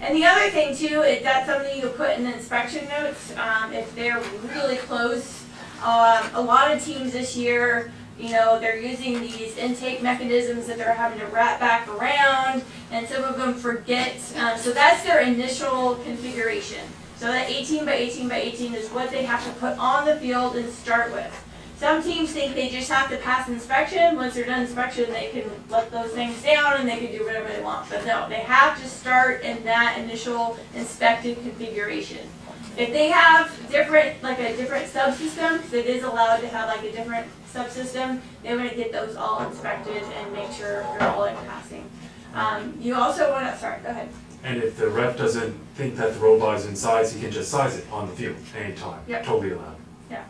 B: And the other thing too, is that's something you put in the inspection notes if they're really close. A lot of teams this year, they're using these intake mechanisms that they're having to wrap back around, and some of them forget. So that's their initial configuration. So that 18 by 18 by 18 is what they have to put on the field and start with. Some teams think they just have to pass inspection. Once they're done inspection, they can let those things down and they can do whatever they want. But no, they have to start in that initial inspected configuration. If they have a different subsystem, because it is allowed to have like a different subsystem, they want to get those all inspected and make sure they're all in passing. You also want to, sorry, go ahead.
J: And if the ref doesn't think that the robot is in size, he can just size it on the field anytime.
B: Yep.
J: Totally allowed.
B: Yeah.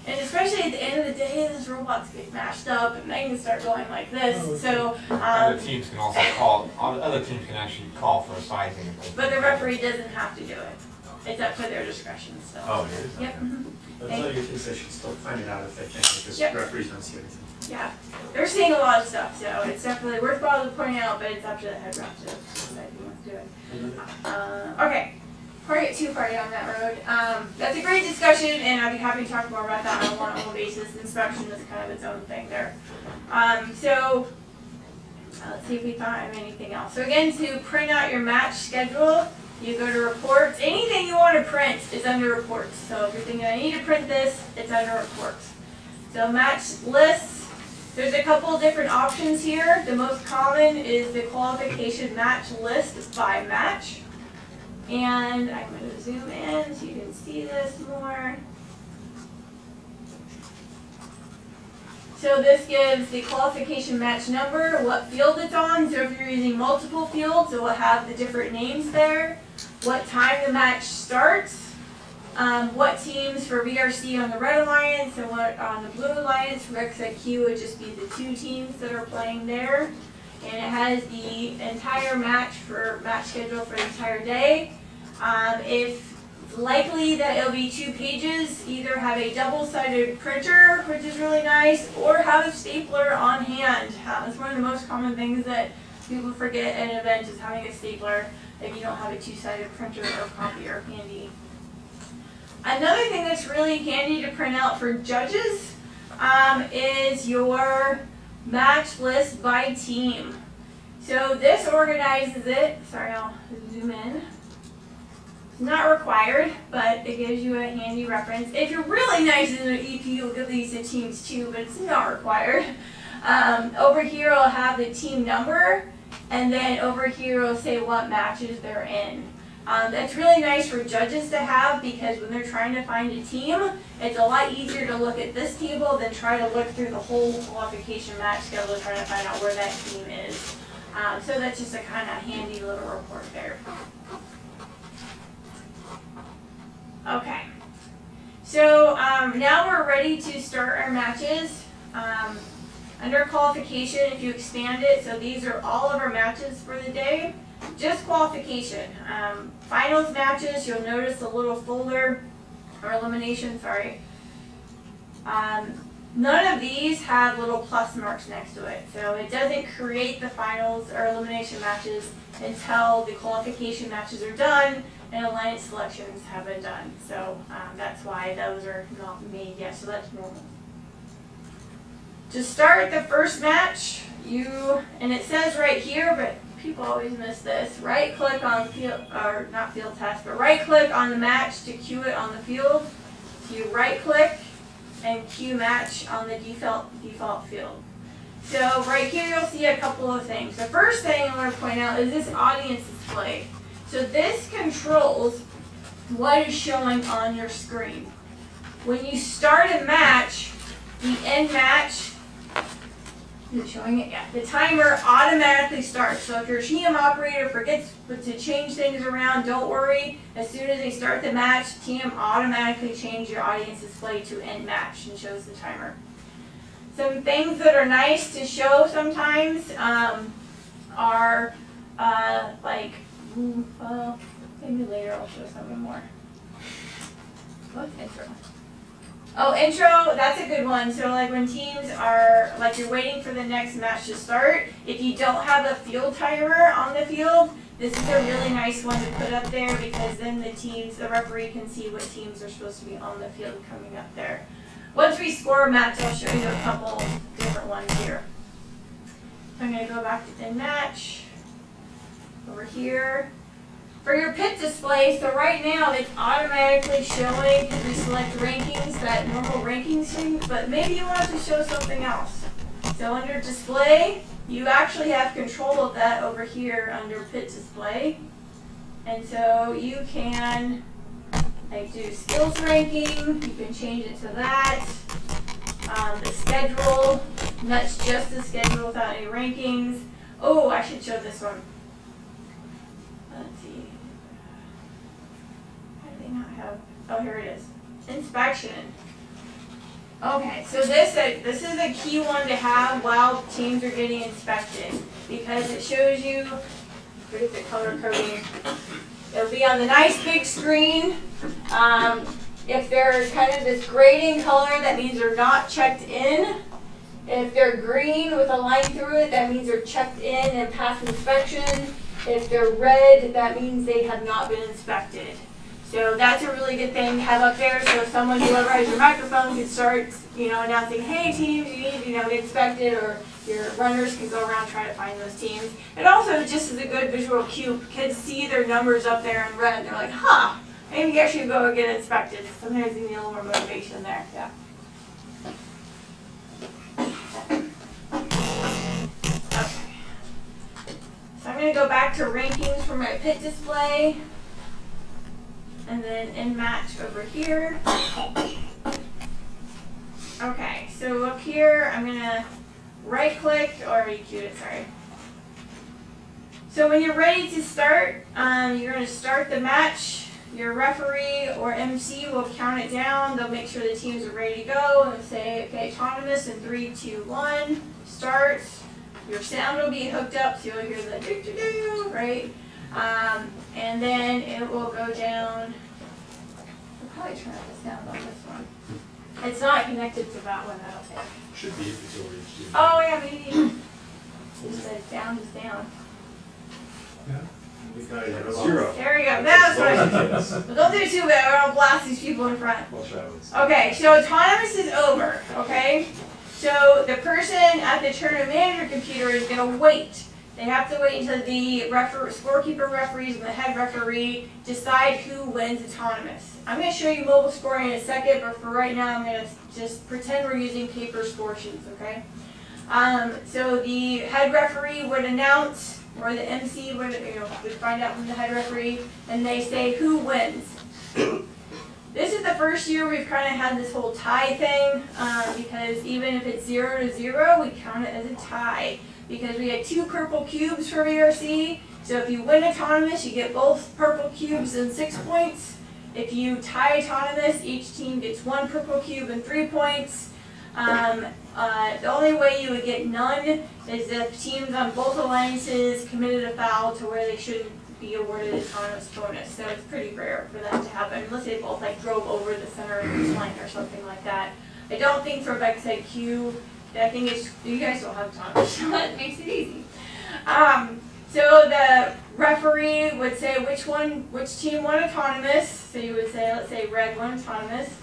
B: And especially at the end of the day, these robots get mashed up and they can start going like this. So
K: other teams can also call. Other teams can actually call for a sizing.
B: But the referee doesn't have to do it. It's up to their discretion still.
J: Oh, it is?
B: Yep.
J: Okay. That's how you think they should still find it out if they think, because
B: Yep.
J: referees don't see anything.
B: Yeah, they're seeing a lot of stuff, so it's definitely worthwhile to point out, but it's up to the head ref to decide who wants to do it. Okay, before I get too far down that road, that's a great discussion, and I'd be happy to talk more about that on a one-on-one basis. Inspection is kind of its own thing there. So let's see if we thought of anything else. So again, to print out your match schedule, you go to reports. Anything you want to print is under reports. So if you're thinking, I need to print this, it's under reports. So match lists. There's a couple different options here. The most common is the qualification match list by match. And I'm going to zoom in so you can see this more. So this gives the qualification match number, what field it's on. So if you're using multiple fields, it will have the different names there. What time the match starts. What teams for VRC on the red alliance and what on the blue alliance. For RECF would just be the 2 teams that are playing there. And it has the entire match schedule for the entire day. If likely that it'll be 2 pages, either have a double-sided printer, which is really nice, or have a stapler on hand. It's one of the most common things that people forget at an event is having a stapler if you don't have a 2-sided printer or copier handy. Another thing that's really handy to print out for judges is your match list by team. So this organizes it. Sorry, I'll zoom in. It's not required, but it gives you a handy reference. If you're really nice in an EP, you'll give these to teams too, but it's not required. Over here, I'll have the team number, and then over here, it'll say what matches they're in. That's really nice for judges to have because when they're trying to find a team, it's a lot easier to look at this table than try to look through the whole qualification match schedule trying to find out where that team is. So that's just a kind of handy little report there. Okay, so now we're ready to start our matches. Under qualification, if you expand it, so these are all of our matches for the day. Just qualification. Finals matches, you'll notice a little folder, or elimination, sorry. None of these have little plus marks next to it. So it doesn't create the finals or elimination matches until the qualification matches are done and alliance selections have been done. So that's why those are not made yet, so that's normal. To start the first match, and it says right here, but people always miss this, right click on field, or not field test, but right click on the match to queue it on the field. So you right click and queue match on the default field. So right here you'll see a couple of things. The first thing I want to point out is this audience display. So this controls what is showing on your screen. When you start a match, the end match, is it showing it? Yeah. The timer automatically starts. So if your team operator forgets to change things around, don't worry. As soon as they start the match, TM automatically change your audience display to end match and shows the timer. Some things that are nice to show sometimes are well, maybe later I'll show something more. What's intro? Oh, intro, that's a good one. So like when teams are, like you're waiting for the next match to start, if you don't have a field timer on the field, this is a really nice one to put up there because then the referee can see what teams are supposed to be on the field coming up there. Once we score a match, I'll show you a couple different ones here. I'm going to go back to end match. Over here. For your pit display, so right now it's automatically showing, if we select rankings, that normal rankings thing, but maybe you want to show something else. So under display, you actually have control of that over here under pit display. And so you can do skills ranking, you can change it to that. The schedule, and that's just the schedule without any rankings. Oh, I should show this one. Let's see. How do they not have? Oh, here it is. Inspection. Okay, so this is a key one to have while teams are getting inspected because it shows you. Here's the color coding. It'll be on the nice big screen. If they're kind of this grading color, that means they're not checked in. If they're green with a line through it, that means they're checked in and passed inspection. If they're red, that means they have not been inspected. So that's a really good thing to have up there, so someone, whoever has your microphone, can start, announcing, hey teams, you need to, get inspected, or your runners can go around trying to find those teams. It also just is a good visual cue. Kids see their numbers up there in red, they're like, huh, maybe I should go get inspected. Sometimes you need a little more motivation there, yeah. Okay. So I'm going to go back to rankings for my pit display. And then in match over here. Okay, so up here, I'm gonna right click, or EQ it, sorry. So when you're ready to start, you're gonna start the match. Your referee or MC will count it down. They'll make sure the teams are ready to go, and they'll say, okay, autonomous in 3, 2, 1, start. Your sound will be hooked up, so you'll hear the do-do-do, right? And then it will go down. I'll probably turn up the sound on this one. It's not connected to that one, I don't think.
J: Should be if it's already tuned.
B: Oh yeah, maybe. Just says down is down.
J: Zero.
B: There we go. That's what I should do. Don't do it too bad, or I'll blast these people in front. Okay, so autonomous is over, okay? So the person at the tournament manager computer is going to wait. They have to wait until the scorekeeper referees and the head referee decide who wins autonomous. I'm going to show you mobile scoring in a second, but for right now I'm going to just pretend we're using paper score sheets, okay? So the head referee would announce, or the MC would find out from the head referee, and they say who wins. This is the first year we've kind of had this whole tie thing, because even if it's 0-0, we count it as a tie. Because we had 2 purple cubes for VRC, so if you win autonomous, you get both purple cubes and 6 points. If you tie autonomous, each team gets 1 purple cube and 3 points. The only way you would get none is if teams on both alliances committed a foul to where they shouldn't be awarded autonomous bonus. So it's pretty rare for that to happen, unless they both drove over the center of the line or something like that. I don't think for VEX IQ, I think it's, you guys don't have autonomous, so that makes it easy. So the referee would say which team won autonomous. So you would say, let's say red won autonomous.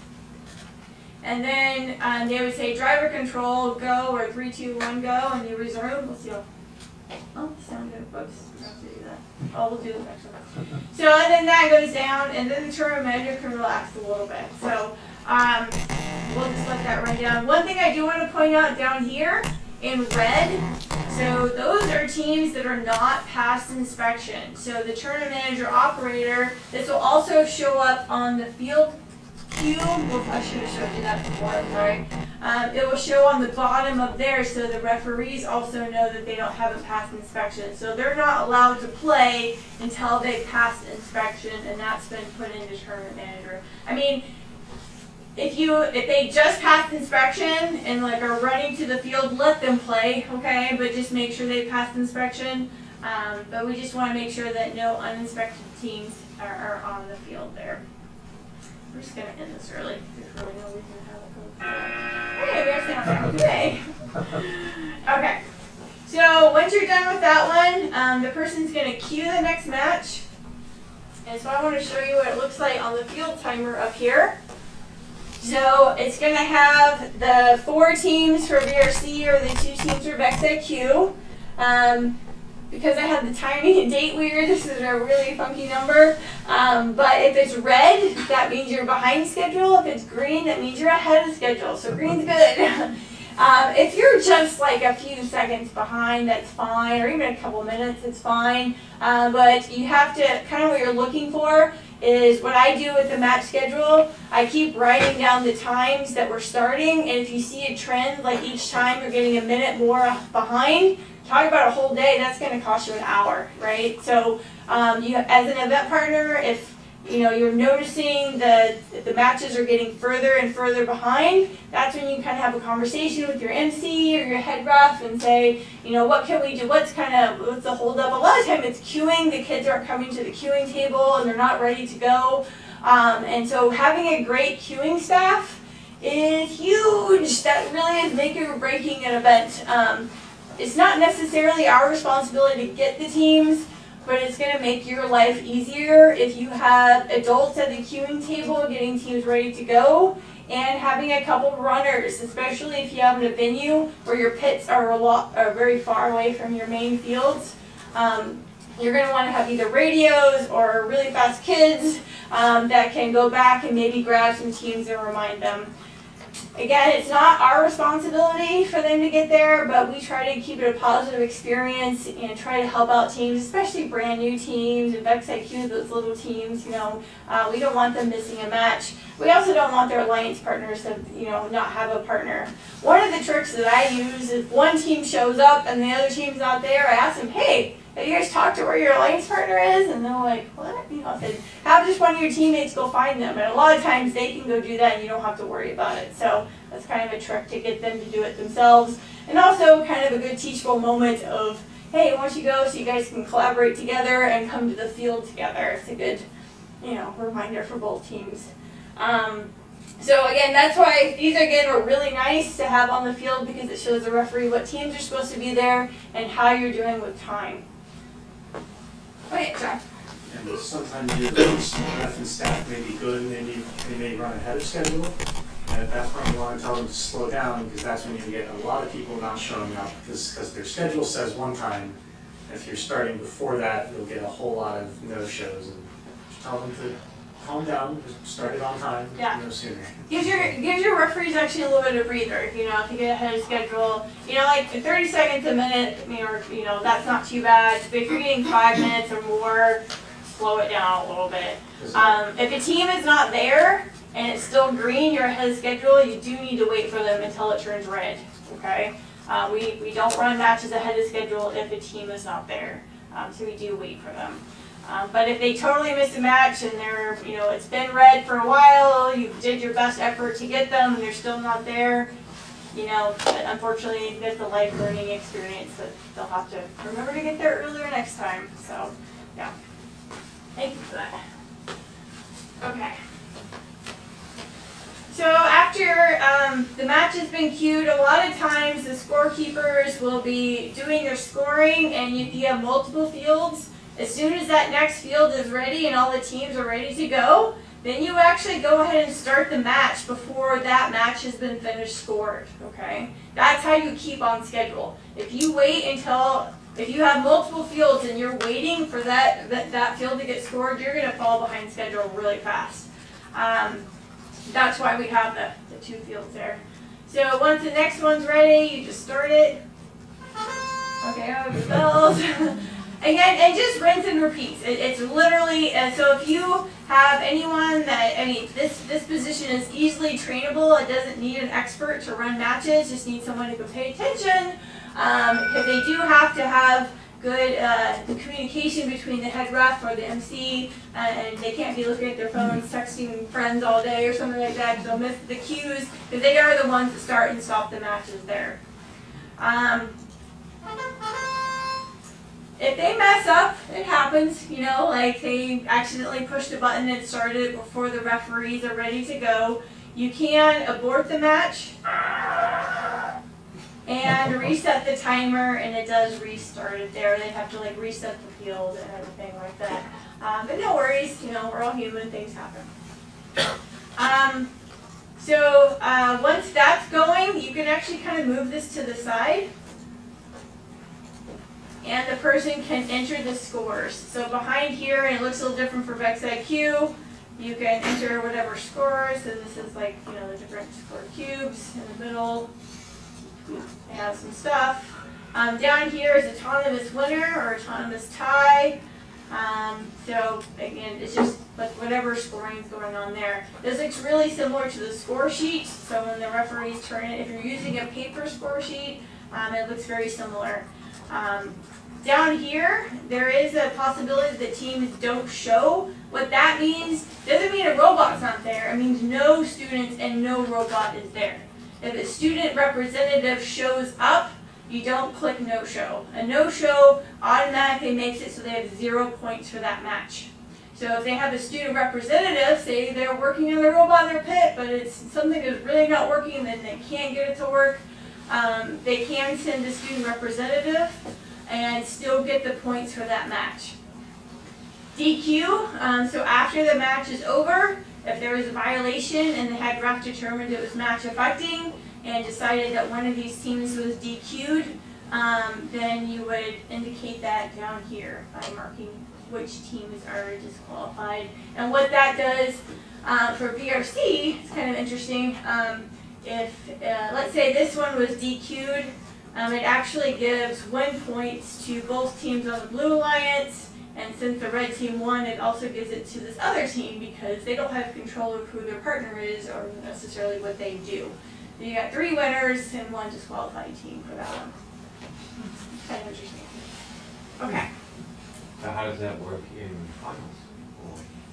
B: And then they would say driver control, go, or 3, 2, 1, go, and you resume. Let's see. Oh, sound good. Whoops, I have to do that. Oh, we'll do the next one. So and then that goes down, and then the tournament manager can relax a little bit. So we'll just let that run down. One thing I do want to point out down here in red, so those are teams that are not past inspection. So the tournament manager operator, this will also show up on the field cube. Well, I should have showed you that before, sorry. It will show on the bottom of there, so the referees also know that they don't have a past inspection. So they're not allowed to play until they pass inspection, and that's been put into tournament manager. I mean, if they just passed inspection and are running to the field, let them play, okay? But just make sure they passed inspection. But we just want to make sure that no uninspected teams are on the field there. We're just going to end this early. There's really no reason to have it go. Hey, we have sound today. Okay. So once you're done with that one, the person's going to cue the next match. And so I want to show you what it looks like on the field timer up here. So it's going to have the 4 teams for VRC or the 2 teams for VEX IQ. Because I have the timing and date weird, this is a really funky number. But if it's red, that means you're behind schedule. If it's green, that means you're ahead of schedule. So green's good. If you're just a few seconds behind, that's fine, or even a couple minutes, it's fine. But you have to, kind of what you're looking for is what I do with the match schedule. I keep writing down the times that we're starting, and if you see a trend, each time you're getting a minute more behind, talk about a whole day, that's going to cost you an hour, right? So you, as an event partner, if you're noticing that the matches are getting further and further behind, that's when you kind of have a conversation with your MC or your head ref and say, what can we do? What's the hold up? A lot of time it's queuing. The kids aren't coming to the queuing table and they're not ready to go. And so having a great queuing staff is huge. That really is making or breaking an event. It's not necessarily our responsibility to get the teams, but it's going to make your life easier if you have adults at the queuing table getting teams ready to go, and having a couple runners, especially if you have a venue where your pits are very far away from your main fields. You're going to want to have either radios or really fast kids that can go back and maybe grab some teams and remind them. Again, it's not our responsibility for them to get there, but we try to keep it a positive experience and try to help out teams, especially brand new teams and VEX IQ, those little teams. We don't want them missing a match. We also don't want their alliance partners to, not have a partner. One of the tricks that I use is one team shows up and the other team's not there. I ask them, hey, have you guys talked to where your alliance partner is? And they're like, what? I said, have just one of your teammates go find them. And a lot of times they can go do that and you don't have to worry about it. So that's kind of a trick to get them to do it themselves. And also kind of a good teachable moment of, hey, why don't you go so you guys can collaborate together and come to the field together. It's a good, reminder for both teams. So again, that's why these are really nice to have on the field, because it shows the referee what teams are supposed to be there and how you're doing with time. Okay, John.
L: And sometimes your ref and staff may be good and they may run ahead of schedule. And at that point you want to tell them to slow down, because that's when you get a lot of people not showing up because their schedule says one time. If you're starting before that, you'll get a whole lot of no-shows. And just tell them to calm down, just start it on time, no sooner.
B: Gives your referees actually a little bit of breather, if you get ahead of schedule. Like 30 seconds a minute, that's not too bad. But if you're getting 5 minutes or more, slow it down a little bit. If a team is not there and it's still green, you're ahead of schedule, you do need to wait for them until it turns red, okay? We don't run matches ahead of schedule if a team is not there, so we do wait for them. But if they totally miss a match and they're, it's been red for a while, you did your best effort to get them and they're still not there, unfortunately that's a life learning experience that they'll have to remember to get there earlier next time. So, yeah. Thank you for that. Okay. So after the match has been queued, a lot of times the scorekeepers will be doing their scoring, and if you have multiple fields, as soon as that next field is ready and all the teams are ready to go, then you actually go ahead and start the match before that match has been finished scored, okay? That's how you keep on schedule. If you wait until, if you have multiple fields and you're waiting for that field to get scored, you're going to fall behind schedule really fast. That's why we have the 2 fields there. So once the next one's ready, you just start it. Okay, the bells. Again, and just rinse and repeat. It's literally, so if you have anyone that, this position is easily trainable. It doesn't need an expert to run matches, just need someone who can pay attention. Because they do have to have good communication between the head ref or the MC, and they can't be looking at their phones, texting friends all day or something like that, because they'll miss the cues, because they are the ones that start and stop the matches there. If they mess up, it happens, like they accidentally pushed a button and started it before the referees are ready to go. You can abort the match and reset the timer, and it does restart it there. They have to reset the field and everything like that. But no worries, we're all human, things happen. So once that's going, you can actually kind of move this to the side. And the person can enter the scores. So behind here, and it looks a little different for VEX IQ, you can enter whatever scores. So this is the different score cubes in the middle. They have some stuff. Down here is autonomous winner or autonomous tie. So again, it's just whatever scoring is going on there. This looks really similar to the score sheet. So when the referees turn it, if you're using a paper score sheet, it looks very similar. Down here, there is a possibility that teams don't show. What that means doesn't mean a robot's not there. It means no students and no robot is there. If a student representative shows up, you don't click no-show. A no-show automatically makes it so they have 0 points for that match. So if they have a student representative, say they're working on the robot in their pit, but it's something that's really not working, then they can't get it to work, they can send a student representative and still get the points for that match. DQ, so after the match is over, if there was a violation and the head ref determined it was match affecting and decided that one of these teams was DQ'd, then you would indicate that down here by marking which teams are disqualified. And what that does for VRC, it's kind of interesting. If let's say this one was DQ'd, it actually gives win points to both teams on the Blue Alliance. And since the red team won, it also gives it to this other team because they don't have control of who their partner is or necessarily what they do. So you got 3 winners and 1 disqualified team for that one. Kind of interesting. Okay.
K: So how does that work in finals?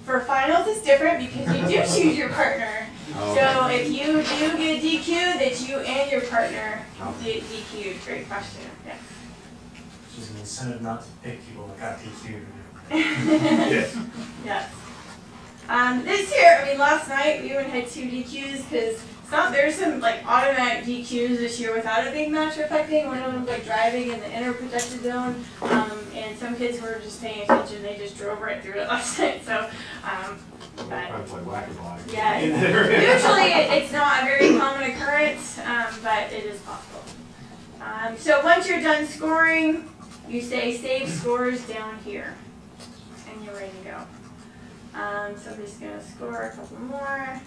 B: For finals, it's different because you do choose your partner.
K: Oh,
B: So
K: okay.
B: if you do get DQ'd, that you and your partner get DQ'd. Great question. Yeah.
L: Which is an incentive not to pick people that got DQ'd.
B: Yes. Yes. This year, I mean, last night we even had 2 DQs because there's some like automatic DQs this year without it being match affecting. One of them was like driving in the inner protected zone, and some kids were just paying attention. They just drove right through it last night. So, yeah, usually it's not a very common occurrence, but it is possible. So once you're done scoring, you say save scores down here, and you're ready to go. So I'm just going to score a couple more.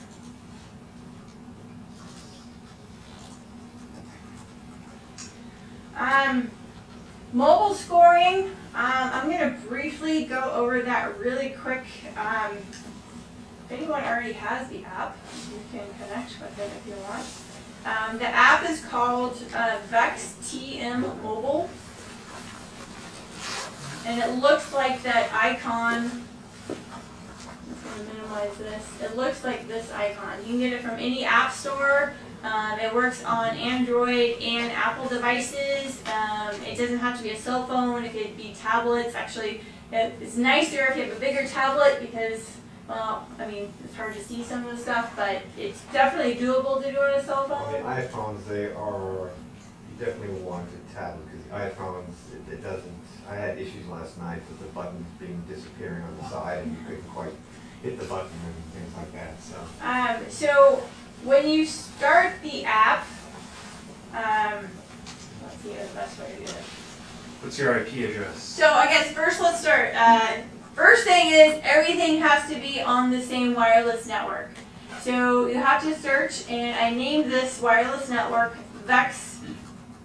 B: Mobile scoring, I'm going to briefly go over that really quick. If anyone already has the app, you can connect with it if you want. The app is called VEX Mobile. And it looks like that icon. I'm just going to minimize this. It looks like this icon. You can get it from any app store. It works on Android and Apple devices. It doesn't have to be a cell phone. It could be tablets. Actually, it's nicer if you have a bigger tablet because, well, I mean, it's hard to see some of the stuff, but it's definitely doable to do on a cell phone.
G: On the iPhones, you definitely want a tablet because the iPhones, it doesn't. I had issues last night with the buttons disappearing on the side and you couldn't quite hit the button and things like that.
B: So when you start the app, let's see the best way to do it.
J: What's your IP address?
B: So I guess first let's start. First thing is everything has to be on the same wireless network. So you have to search, and I named this wireless network VEX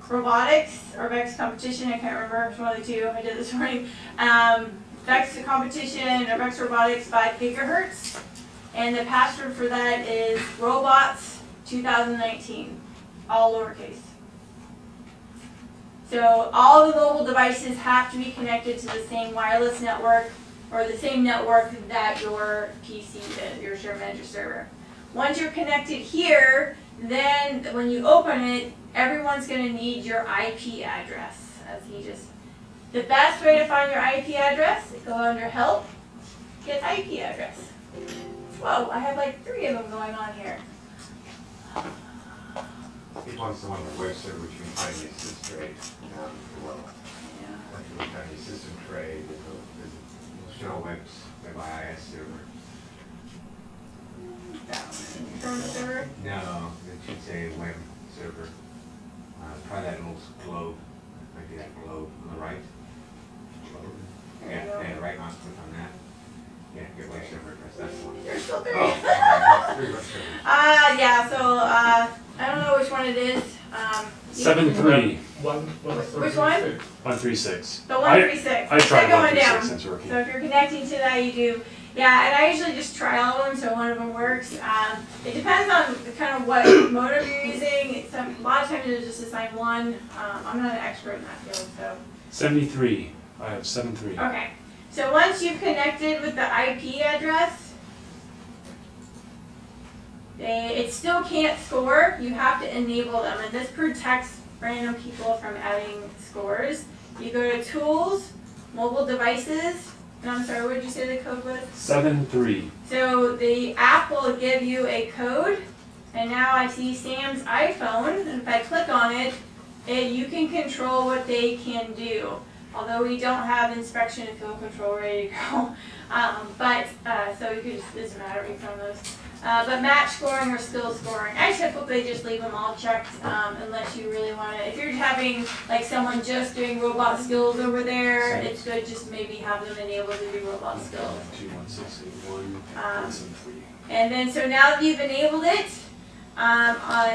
B: Robotics or VEX Competition. I can't remember which one of the two I did this morning. VEX Competition or VEX Robotics 5 gigahertz. And the password for that is robots 2019, all lowercase. So all the mobile devices have to be connected to the same wireless network or the same network that your PC is, your Share Manager server. Once you're connected here, then when you open it, everyone's going to need your IP address. The best way to find your IP address, go under Help, get IP address. Whoa, I have like 3 of them going on here.
G: Each one's the one on the web server which you can find the assist trade down below.
B: Yeah.
G: Once you look on the system trade, it'll show web IIS server.
B: Server?
G: No, it should say web server. Try that little globe. Maybe that globe on the right. Globe. Yeah, right mouse click on that. Yeah, get web server address. That's the one.
B: There's still 3.
G: Oh, 3 web servers.
B: Yeah, so I don't know which one it is.
J: 7-3.
B: Which one?
J: 136.
B: The 136.
J: I tried
B: Second one
J: 136
B: down.
J: since working.
B: So if you're connecting to that, you do. Yeah, and I usually just try all of them, so one of them works. It depends on kind of what modem you're using. A lot of times it'll just assign one. I'm not an expert in that field, so.
J: 73. I have 7-3.
B: Okay. So once you've connected with the IP address, it still can't score. You have to enable them, and this protects random people from adding scores. You go to Tools, Mobile Devices, And I'm sorry, what did you say the code was?
J: 7-3.
B: So the app will give you a code, and now I see Sam's iPhone, and if I click on it, you can control what they can do. Although we don't have inspection and field control ready to go. So you can just, it doesn't matter which one of those. But match scoring or skill scoring, I typically just leave them all checked unless you really want to. If you're having like someone just doing robot skills over there, it's good just maybe have them enabled to do robot skills. And then so now that you've enabled it,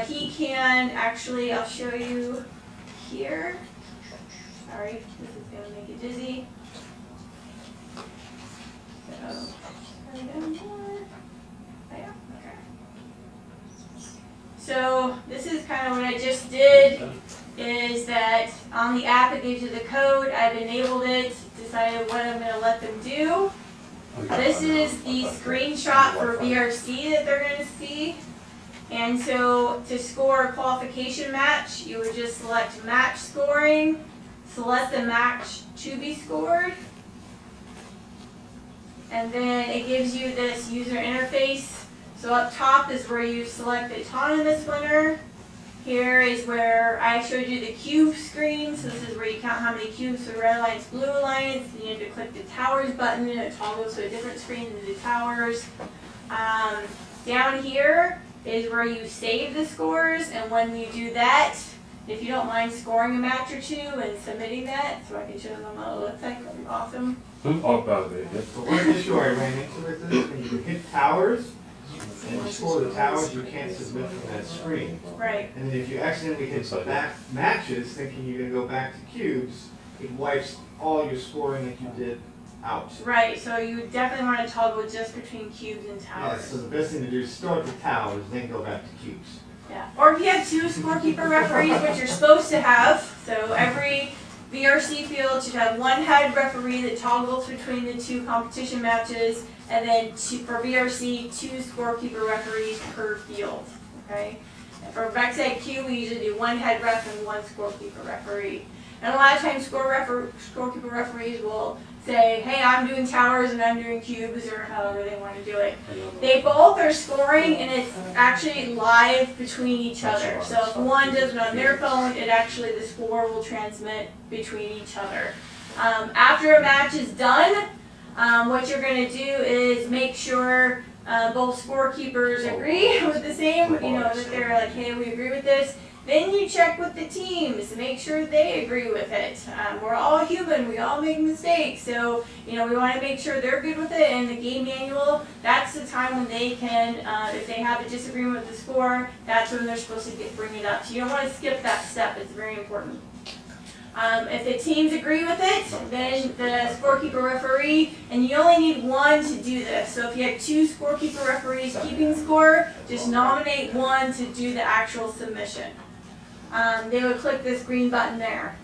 B: he can actually, I'll show you here. Sorry, this is going to make it dizzy. So, down more. Yeah, okay. So this is kind of what I just did, is that on the app it gives you the code, I've enabled it, decided what I'm going to let them do. This is the screenshot for VRC that they're going to see. And so to score a qualification match, you would just select match scoring, select the match to be scored, and then it gives you this user interface. So up top is where you select the autonomous winner. Here is where I showed you the cube screen. So this is where you count how many cubes for red alliance, blue alliance. You need to click the towers button and it toggles to a different screen than the towers. Down here is where you save the scores, and when you do that, if you don't mind scoring a match or two and submitting that, so I can show them what it looks like, that'd be awesome.
J: Oh, about it.
G: So one issue I ran into with this, when you hit towers, and you score the towers, you can't submit from that screen.
B: Right.
G: And then if you accidentally hit back matches, thinking you're gonna go back to cubes, it wipes all your scoring that you did out.
B: Right, so you definitely want to toggle just between cubes and towers.
G: Yeah, so the best thing to do is start with towers, then go back to cubes.
B: Yeah, or if you have two scorekeeper referees, which you're supposed to have, so every VRC field should have one head referee that toggles between the two competition matches, and then for VRC, two scorekeeper referees per field, okay? And for VEX IQ, we usually do one head ref and one scorekeeper referee. And a lot of times scorekeeper referees will say, hey, I'm doing towers and I'm doing cubes, or however they want to do it. They both are scoring, and it's actually live between each other. So if one does it on their phone, it actually, the score will transmit between each other. After a match is done, what you're going to do is make sure both scorekeepers agree with the same, that they're like, hey, we agree with this. Then you check with the teams to make sure they agree with it. We're all human, we all make mistakes, so we want to make sure they're good with it. And the game manual, that's the time when they can, if they have a disagreement with the score, that's when they're supposed to bring it up. So you don't want to skip that step, it's very important. If the teams agree with it, then the scorekeeper referee, and you only need one to do this. So if you have two scorekeeper referees keeping score, just nominate one to do the actual submission. They would click this green button there.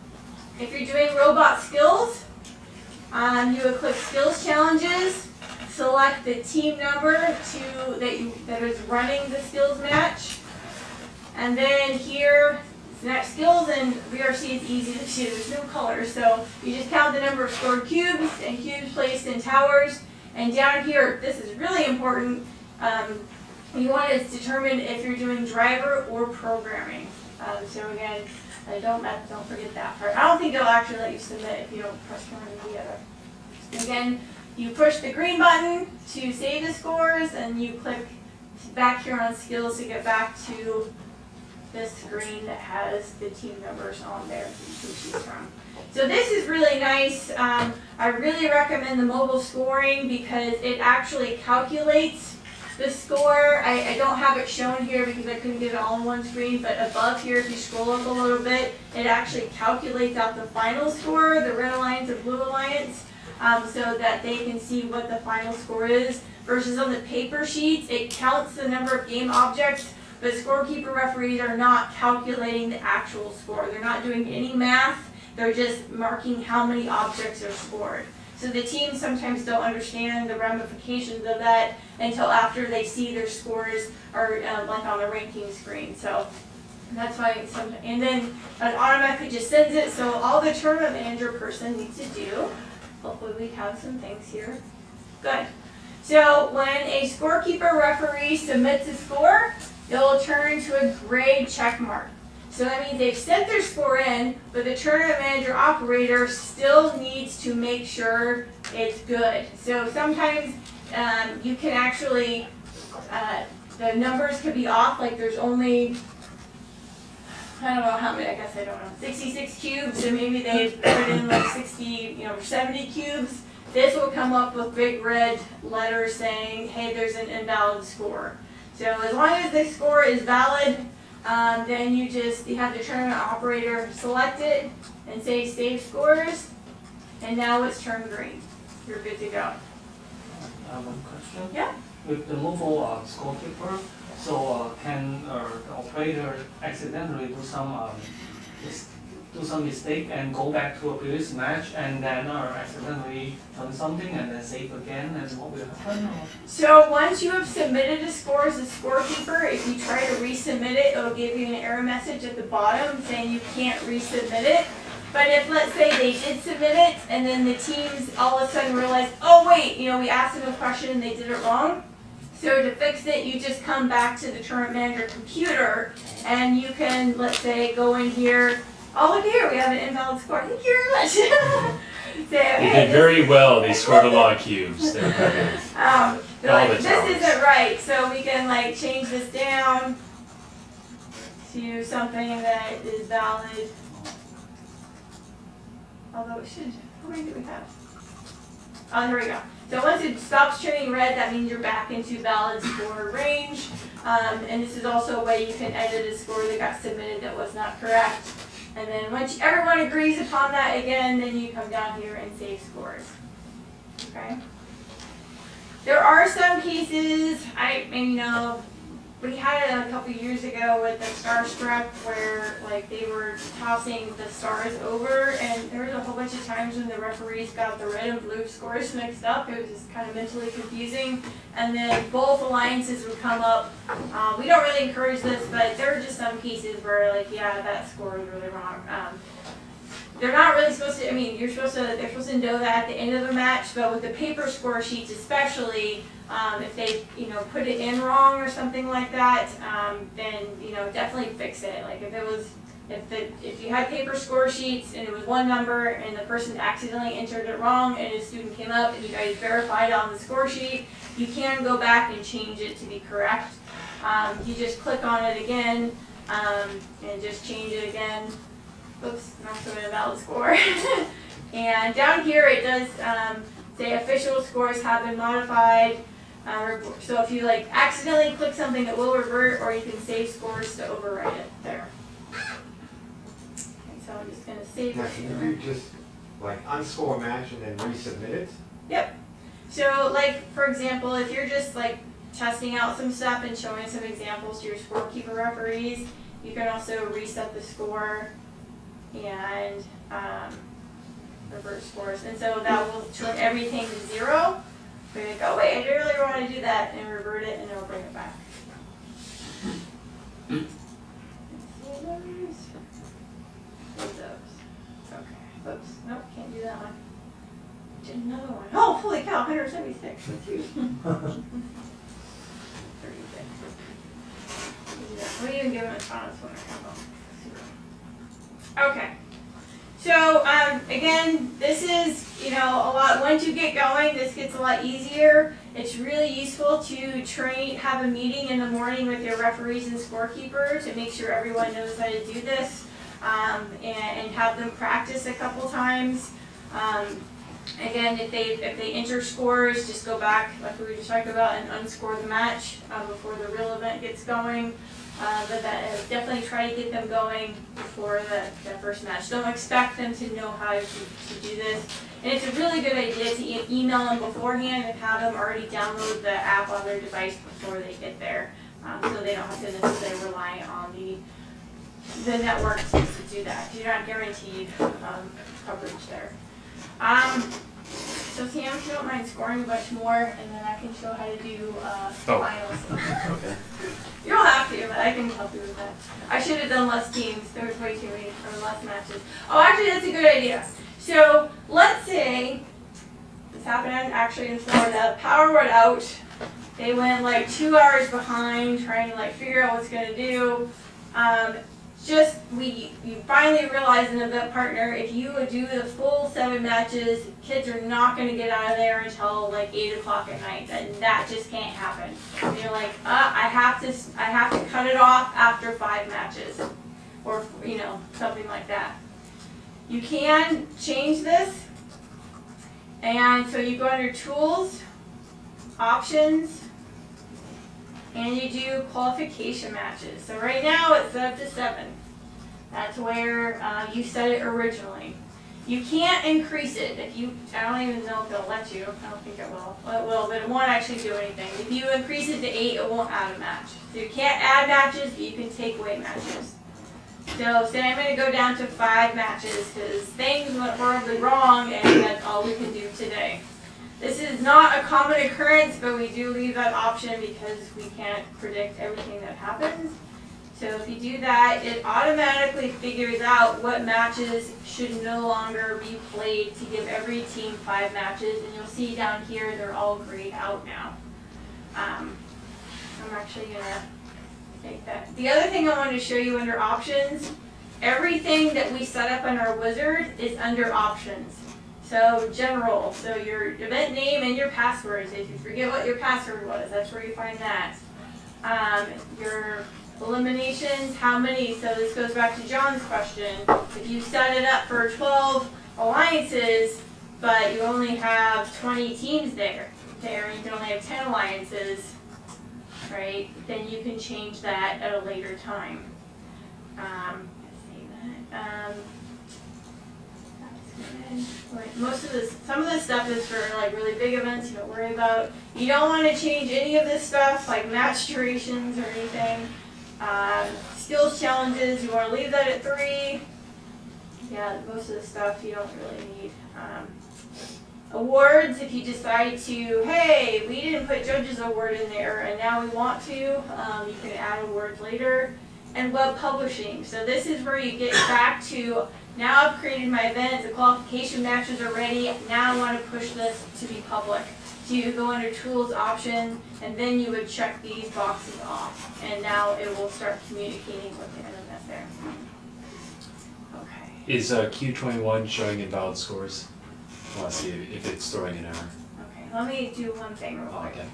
B: If you're doing robot skills, you would click skills challenges, select the team number that is running the skills match, and then here, next skills and VRC is easy to do. There's no colors, so you just count the number of scored cubes and cubes placed in towers. And down here, this is really important. You want to determine if you're doing driver or programming. So again, don't forget that part. I don't think it'll actually let you submit if you don't press one or the other. Again, you push the green button to save the scores, and you click back here on skills to get back to this screen that has the team numbers on there that you can choose from. So this is really nice. I really recommend the mobile scoring because it actually calculates the score. I don't have it shown here because I couldn't get it all on one screen, but above here, if you scroll up a little bit, it actually calculates out the final score, the red alliance and blue alliance, so that they can see what the final score is. Versus on the paper sheets, it counts the number of game objects, but scorekeeper referees are not calculating the actual score. They're not doing any math, they're just marking how many objects are scored. So the teams sometimes don't understand the ramifications of that until after they see their scores are like on the ranking screen. So that's why and then it automatically just sends it. So all the tournament manager person needs to do hopefully we have some things here. Good. So when a scorekeeper referee submits a score, it will turn to a gray check mark. So that means they've sent their score in, but the tournament manager operator still needs to make sure it's good. So sometimes you can actually, the numbers could be off, like there's only, I don't know how many, I guess I don't know, 66 cubes, and maybe they put in like 60, 70 cubes. This will come up with big red letters saying, hey, there's an invalid score. So as long as the score is valid, then you have the tournament operator select it and say save scores, and now it's turned green. You're good to go.
F: One question.
B: Yeah.
F: With the mobile scorekeeper, so can the operator accidentally do some mistake and go back to a previous match and then accidentally turn something and then save again, and what will happen?
B: So once you have submitted a score as a scorekeeper, if you try to resubmit it, it'll give you an error message at the bottom saying you can't resubmit it. But if, let's say, they did submit it and then the teams all of a sudden realize, oh wait, we asked them a question and they did it wrong. So to fix it, you just come back to the tournament manager computer and you can, let's say, go in here. Oh, look here, we have an invalid score. Thank you very much.
J: They did very well. They scored a lot of cubes. They're
B: this isn't right, so we can change this down to something that is valid. Although it should, how many do we have? Oh, there we go. So once it stops turning red, that means you're back into valid score range. And this is also a way you can edit a score that got submitted that was not correct. And then once everyone agrees upon that again, then you come down here and save scores. Okay? There are some cases, we had it a couple years ago with the star strip where they were tossing the stars over, and there was a whole bunch of times when the referees got the red and blue scores mixed up. It was just kind of mentally confusing. And then both alliances would come up. We don't really encourage this, but there are just some cases where yeah, that score is really wrong. They're not really supposed to, they're supposed to know that at the end of the match, but with the paper score sheets especially, if they, put it in wrong or something like that, then, definitely fix it. Like if you had paper score sheets and it was one number and the person accidentally entered it wrong and a student came up and you guys verified on the score sheet, you can go back and change it to be correct. You just click on it again, and just change it again. Oops, not so invalid score. And down here it does say official scores have been modified. So if you accidentally click something, it will revert, or you can save scores to overwrite it there. Okay, so I'm just going to save
G: now,
B: it.
G: Can you just unscore a match and then resubmit it?
B: Yep. So for example, if you're just testing out some stuff and showing some examples to your scorekeeper referees, you can also reset the score and reverse scores. And so that will turn everything to 0. We're going to go, wait, I didn't really want to do that, and revert it, and it'll bring it back. Save those. Okay. Oops. Nope, can't do that one. Did another one. Oh, holy cow, 176. That's huge. 36. What are you even giving a honest one? Okay. So again, this is, a lot, once you get going, this gets a lot easier. It's really useful to have a meeting in the morning with your referees and scorekeepers to make sure everyone knows how to do this, and have them practice a couple times. Again, if they enter scores, just go back, like we were just talking about, and unscore the match before the real event gets going. But definitely try to get them going before the first match. Don't expect them to know how to do this. And it's a really good idea to email them beforehand and have them already download the app on their device before they get there, so they don't have to necessarily rely on the network to do that. You're not guaranteed coverage there. So Sam, if you don't mind scoring a bunch more, and then I can show how to do finals.
J: Okay.
B: You don't have to, but I can help you with that. I should have done less teams. There was way too many, or less matches. Oh, actually, that's a good idea. So let's say This happened actually in Florida. Power went out. They went like 2 hours behind trying to like figure out what's gonna do. You finally realize an event partner, if you would do the full 7 matches, kids are not gonna get out of there until like 8 o'clock at night, and that just can't happen. And you're like, I have to cut it off after 5 matches, or something like that. You can change this, and so you go under Tools, Options, and you do qualification matches. So right now it's set up to 7. That's where you set it originally. You can't increase it. I don't even know if it'll let you. I don't think it will. Well, it will, but it won't actually do anything. If you increase it to 8, it won't add a match. So you can't add matches, but you can take away matches. So say I'm going to go down to 5 matches because things went horribly wrong, and that's all we can do today. This is not a common occurrence, but we do leave that option because we can't predict everything that happens. So if you do that, it automatically figures out what matches should no longer be played to give every team 5 matches. And you'll see down here, they're all grayed out now. I'm actually going to take that. The other thing I wanted to show you under options, everything that we set up in our wizard is under options. So general, so your event name and your passwords. If you forget what your password was, that's where you find that. Your eliminations, how many? So this goes back to John's question. If you set it up for 12 alliances, but you only have 20 teams there, and you can only have 10 alliances, right? Then you can change that at a later time. Some of this stuff is for like really big events you don't worry about. You don't want to change any of this stuff like match durations or anything. Skills challenges, you want to leave that at 3. Yeah, most of the stuff you don't really need. Awards, if you decide to, hey, we didn't put judges award in there and now we want to, you can add awards later. And web publishing. So this is where you get back to, now I've created my event, the qualification matches are ready, now I want to push this to be public. So you go under Tools, Options, and then you would check these boxes off. And now it will start communicating with the internet there. Okay.
J: Is Q21 showing invalid scores? I want to see if it's throwing an error.
B: Okay, let me do one thing real quick.
J: Okay.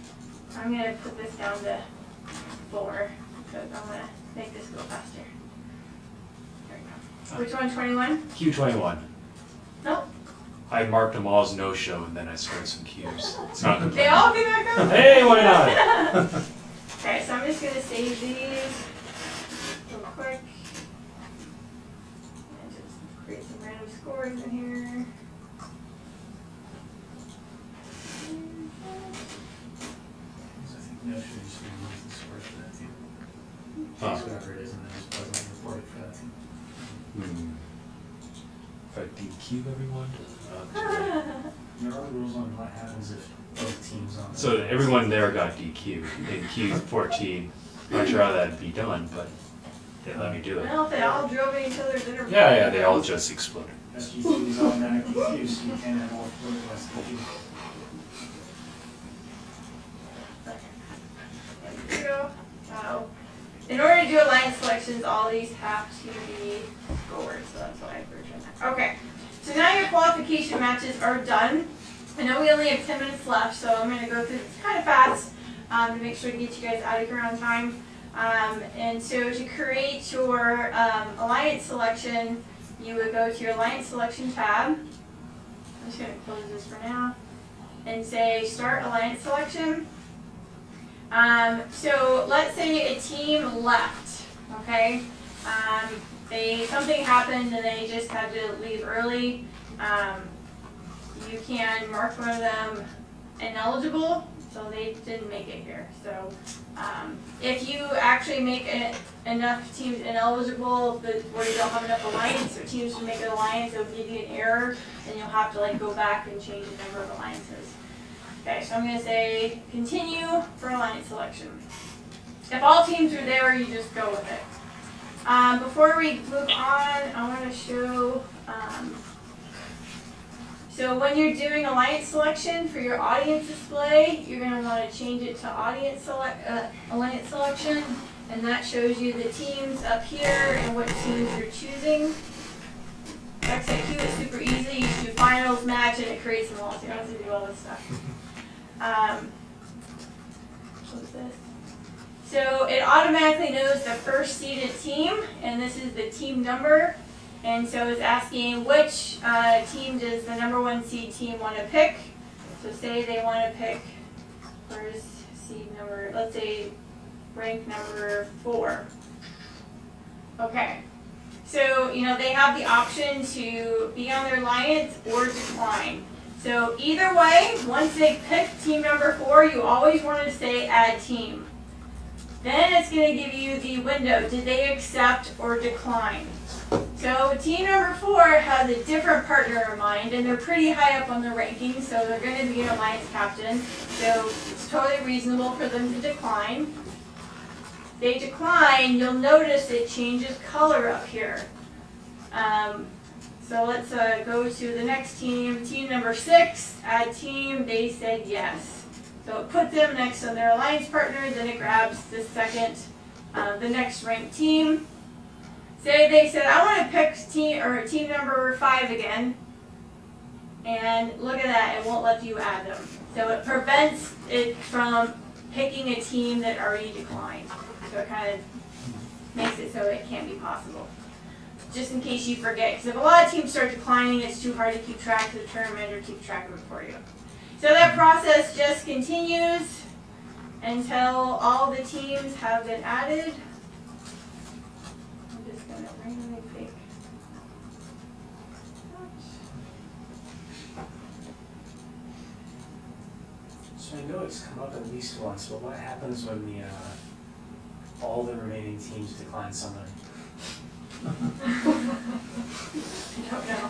B: I'm going to put this down to 4, because I'm going to make this go faster. There we go. Which one, 21?
J: Q21.
B: Nope.
J: I marked them all as no-show, and then I scored some Qs. It's not complaining.
B: They all came back up?
J: Hey, why not?
B: Okay, so I'm just going to save these real quick. And just create some random scores in here.
L: No, should just use the source for that team.
J: Huh.
L: Whatever it is, and then just wasn't reported for that team.
J: If I DQ everyone?
L: There are rules on what happens if both teams on.
J: So everyone there got DQ in Q14. Not sure how that'd be done, but they let me do it.
B: Well, if they all drove at each other's interview.
J: Yeah, they all just exploded.
L: SGT is automatic DQ, so you can't have multiple SGT.
B: There we go. In order to do alliance selections, all these have to be scored, so that's why I've written that. Okay, so now your qualification matches are done. I know we only have 10 minutes left, so I'm going to go through this kind of fast to make sure to get you guys out of here on time. And so to create your alliance selection, you would go to your alliance selection tab. I'm just going to close this for now and say start alliance selection. So let's say a team left, okay? Something happened and they just had to leave early. You can mark one of them ineligible, so they didn't make it here. So if you actually make enough teams ineligible where you don't have enough alliance or teams to make an alliance, it'll give you an error, and you'll have to go back and change the number of alliances. Okay, so I'm going to say continue for alliance selection. If all teams are there, you just go with it. Before we move on, I want to show, So when you're doing alliance selection for your audience display, you're going to want to change it to alliance selection, and that shows you the teams up here and what teams you're choosing. XIQ is super easy. You just do finals, match, and it creates them all. So you don't have to do all this stuff. What's this? So it automatically knows the first seeded team, and this is the team number. And so it's asking which team does the number 1 seed team want to pick. So say they want to pick, where's seed number, let's say rank number 4. Okay. So, you know, they have the option to be on their alliance or decline. So either way, once they pick team number 4, you always want to say add team. Then it's going to give you the window. Did they accept or decline? So team number 4 has a different partner in mind, and they're pretty high up on the rankings, so they're going to be an alliance captain. So it's totally reasonable for them to decline. They decline, you'll notice it changes color up here. So let's go to the next team. Team number 6, add team, they said yes. So it puts them next to their alliance partner, then it grabs the second, the next ranked team. Say they said, I want to pick team number 5 again. And look at that, it won't let you add them. So it prevents it from picking a team that already declined. So it kind of makes it so it can't be possible. Just in case you forget, because if a lot of teams start declining, it's too hard to keep track, the tournament manager keep track of it for you. So that process just continues until all the teams have been added. I'm just going to randomly pick.
L: So I know it's come up at least once, but what happens when the all the remaining teams decline somebody?
B: I don't know.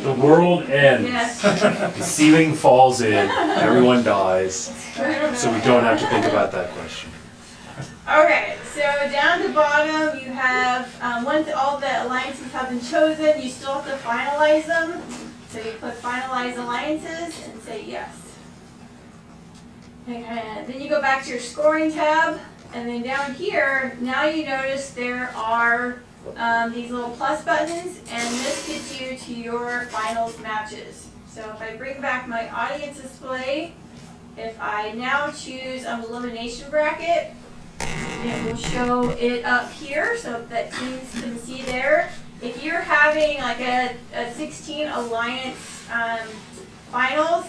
M: The world ends.
B: Yes.
M: The ceiling falls in. Everyone dies. So we don't have to think about that question.
B: Okay, so down the bottom you have, once all the alliances have been chosen, you still have to finalize them. So you click Finalize Alliances and say yes. And then you go back to your scoring tab, and then down here, now you notice there are these little plus buttons, and this gets you to your finals matches. So if I bring back my audience display, if I now choose an elimination bracket, it will show it up here so that teams can see there. If you're having like a 16 alliance finals,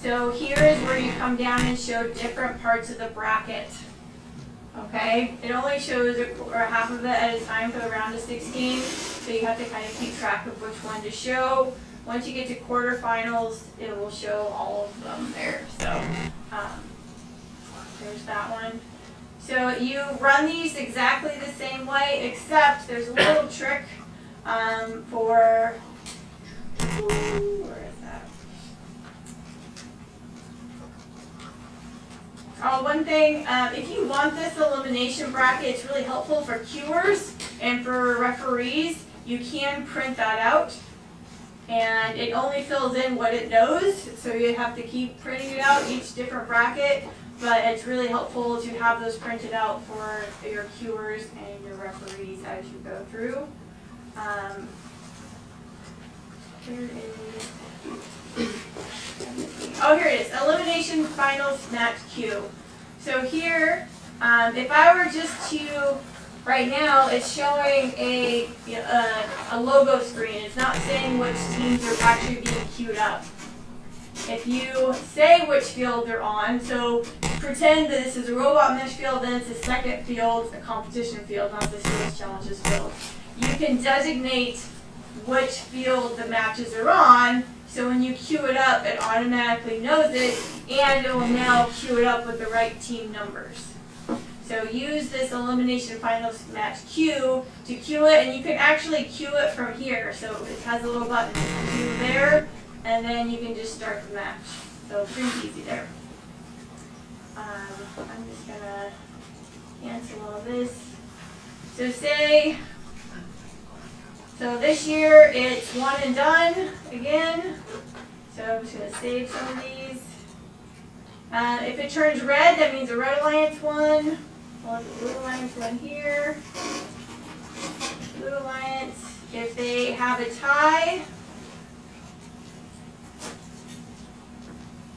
B: so here is where you come down and show different parts of the bracket. Okay, it only shows half of it at a time for the round of 16, so you have to kind of keep track of which one to show. Once you get to quarterfinals, it will show all of them there. So there's that one. So you run these exactly the same way, except there's a little trick for, where is that? Oh, one thing, if you want this elimination bracket, it's really helpful for cuers and for referees. You can print that out, and it only fills in what it knows, so you have to keep printing it out, each different bracket, but it's really helpful to have those printed out for your cuers and your referees as you go through. Here is, oh, here it is, Elimination Finals Match Q. So here, if I were just to, right now it's showing a logo screen. It's not saying which teams are actually being queued up. If you say which field they're on, so pretend that this is a robot mesh field, then it's a second field, a competition field, not the skills challenges field. You can designate which field the matches are on, so when you queue it up, it automatically knows it, and it will now queue it up with the right team numbers. So use this Elimination Finals Match Queue to queue it, and you can actually queue it from here. So it has a little button, queue there, and then you can just start the match. So pretty easy there. I'm just gonna cancel all this. So So this year it's one and done again. So I'm just going to save some of these. If it turns red, that means the Red Alliance won. We'll let the Blue Alliance win here. Blue Alliance. If they have a tie,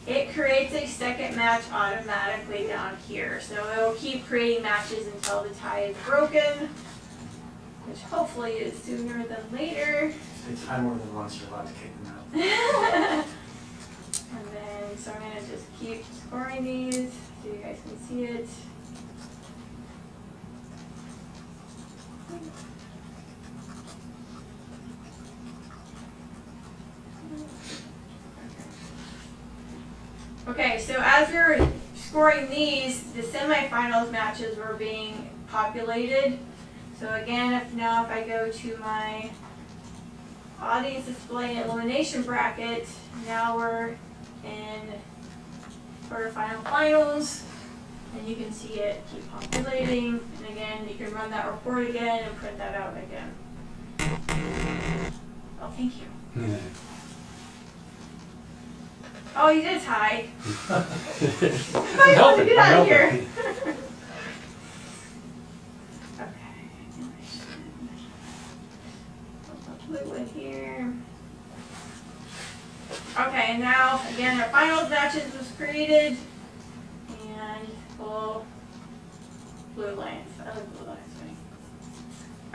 B: it creates a second match automatically down here. So it will keep creating matches until the tie is broken, which hopefully is sooner than later.
L: If they tie more than once, you're allowed to kick them out.
B: And then, so I'm going to just keep scoring these so you guys can see it. Okay, so as we were scoring these, the semifinals matches were being populated. So again, if I go to my audience display and elimination bracket, now we're in quarterfinal finals, and you can see it keep populating. And again, you can run that report again and print that out again. Oh, thank you.
M: Yeah.
B: Oh, you did tie. I want to get out of here. Okay. Blue one here. Okay, and now again our finals matches was created, and full Blue Alliance. I like Blue Alliance.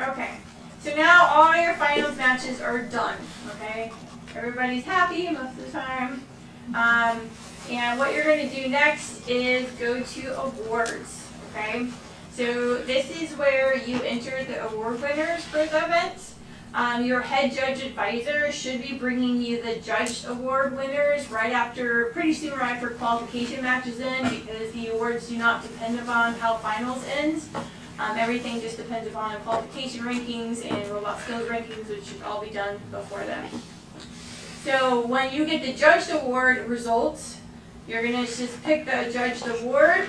B: Okay, so now all your finals matches are done. Okay, everybody's happy most of the time. And what you're going to do next is go to awards, okay? So this is where you enter the award winners for the event. Your head judge advisor should be bringing you the judged award winners pretty soon right after qualification matches in, because the awards do not depend upon how finals ends. Everything just depends upon qualification rankings and robot skills rankings, which should all be done before then. So when you get the judged award results, you're going to just pick the judged award,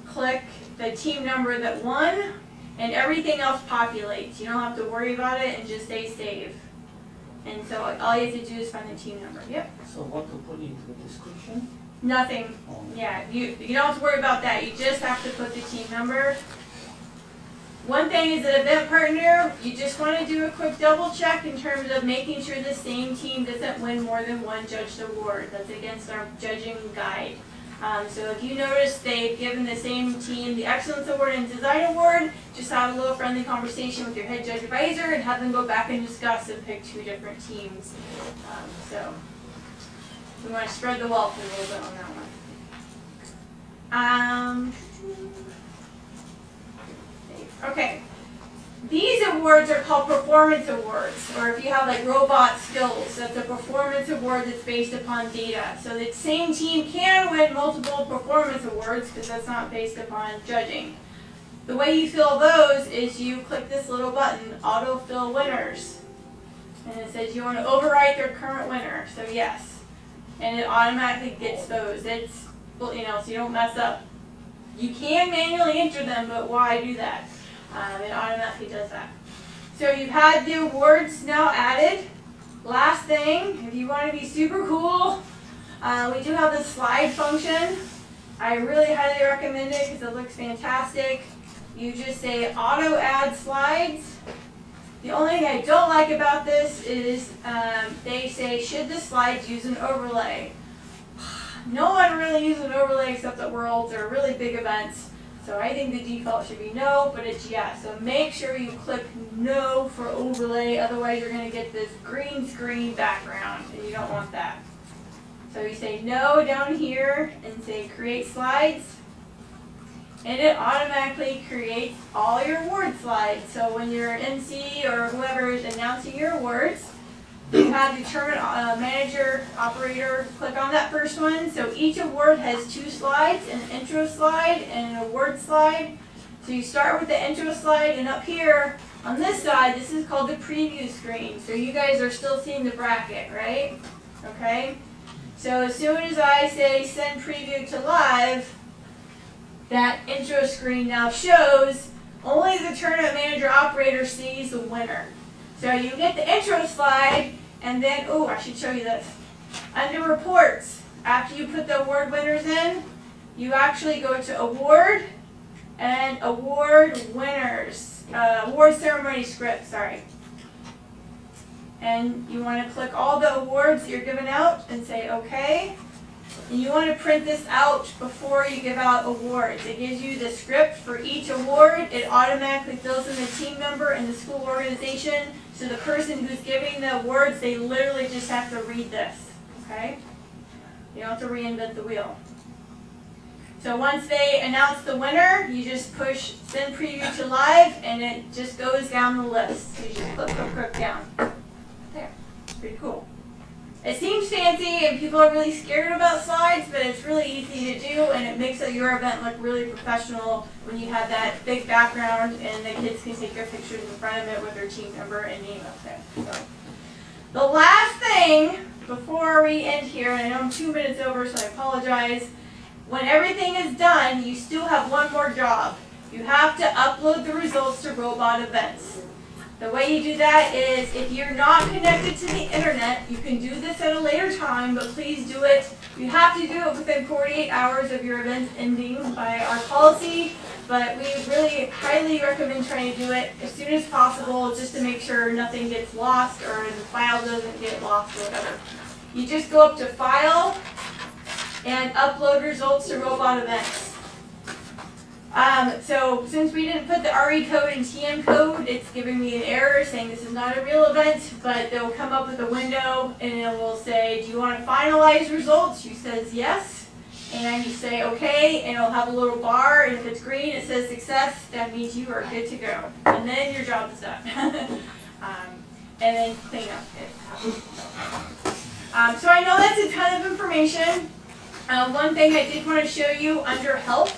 B: click the team number that won, and everything else populates. You don't have to worry about it, and just say save. And so all you have to do is find the team number. Yep.
F: So what to put into the description?
B: Nothing. Yeah, you don't have to worry about that. You just have to put the team number. One thing is an event partner, you just want to do a quick double check in terms of making sure the same team doesn't win more than one judged award. That's against our judging guide. So if you notice they've given the same team the Excellence Award and Design Award, just have a little friendly conversation with your head judge advisor and have them go back and discuss and pick two different teams. So we want to spread the wealth a little bit on that one. Okay, these awards are called performance awards, or if you have like robot skills, that's a performance award that's based upon data. So the same team can win multiple performance awards because that's not based upon judging. The way you fill those is you click this little button, autofill winners, and it says you want to overwrite their current winner. So yes, and it automatically gets those. It's, so you don't mess up. You can manually enter them, but why do that? It automatically does that. So you've had the awards now added. Last thing, if you want to be super cool, we do have the slide function. I really highly recommend it because it looks fantastic. You just say auto add slides. The only thing I don't like about this is they say, should the slides use an overlay? No one really uses an overlay except at Worlds or really big events. So I think the default should be no, but it's yes. So make sure you click no for overlay, otherwise you're going to get this green screen background, and you don't want that. So you say no down here and say create slides, and it automatically creates all your award slides. So when your MC or whoever is announcing your awards, you have the tournament manager, operator, click on that first one. So each award has two slides, an intro slide and an award slide. So you start with the intro slide, and up here on this side, this is called the preview screen. So you guys are still seeing the bracket, right? Okay. So as soon as I say send preview to live, that intro screen now shows only the tournament manager operator sees the winner. So you get the intro slide, and then, oh, I should show you this. Under reports, after you put the award winners in, you actually go to award and award winners, award ceremony script, sorry. And you want to click all the awards that you're giving out and say okay. And you want to print this out before you give out awards. It gives you the script for each award. It automatically fills in the team member and the school organization. So the person who's giving the awards, they literally just have to read this, okay? You don't have to reinvent the wheel. So once they announce the winner, you just push send preview to live, and it just goes down the list. So you just click down. There, pretty cool. It seems fancy and people are really scared about slides, but it's really easy to do, and it makes your event look really professional when you have that big background and the kids can take their pictures in front of it with their team member and name up there. So, the last thing before we end here, and I know I'm 2 minutes over, so I apologize. When everything is done, you still have one more job. You have to upload the results to Robot Events. The way you do that is if you're not connected to the internet, you can do this at a later time, but please do it. You have to do it within 48 hours of your event ending by our policy, but we really highly recommend trying to do it as soon as possible just to make sure nothing gets lost or the file doesn't get lost or whatever. You just go up to File and Upload Results to Robot Events. So since we didn't put the RE code and TM code, it's giving me an error saying this is not a real event, but they'll come up with a window and it will say, do you want to finalize results? You says yes, and you say okay, and it'll have a little bar, and if it's green it says success, that means you are good to go. And then your job is done. And then clean up it. So I know that's a ton of information. One thing I did want to show you under help,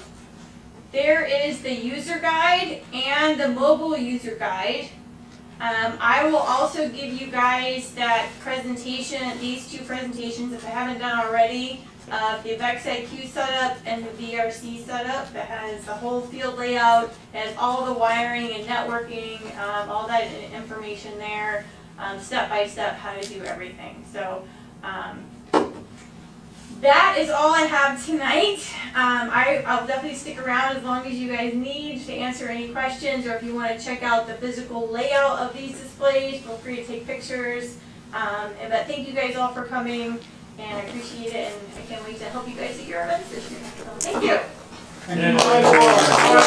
B: there is the user guide and the mobile user guide. I will also give you guys that presentation, these two presentations if I haven't done already, of the VEX IQ setup and the VRC setup that has the whole field layout, has all the wiring and networking, all that information there, step by step how to do everything. So that is all I have tonight. I'll definitely stick around as long as you guys need to answer any questions, or if you want to check out the physical layout of these displays, feel free to take pictures. But thank you guys all for coming, and I appreciate it, and I can't wait to help you guys at your events this year. So thank you.
E: Thank you.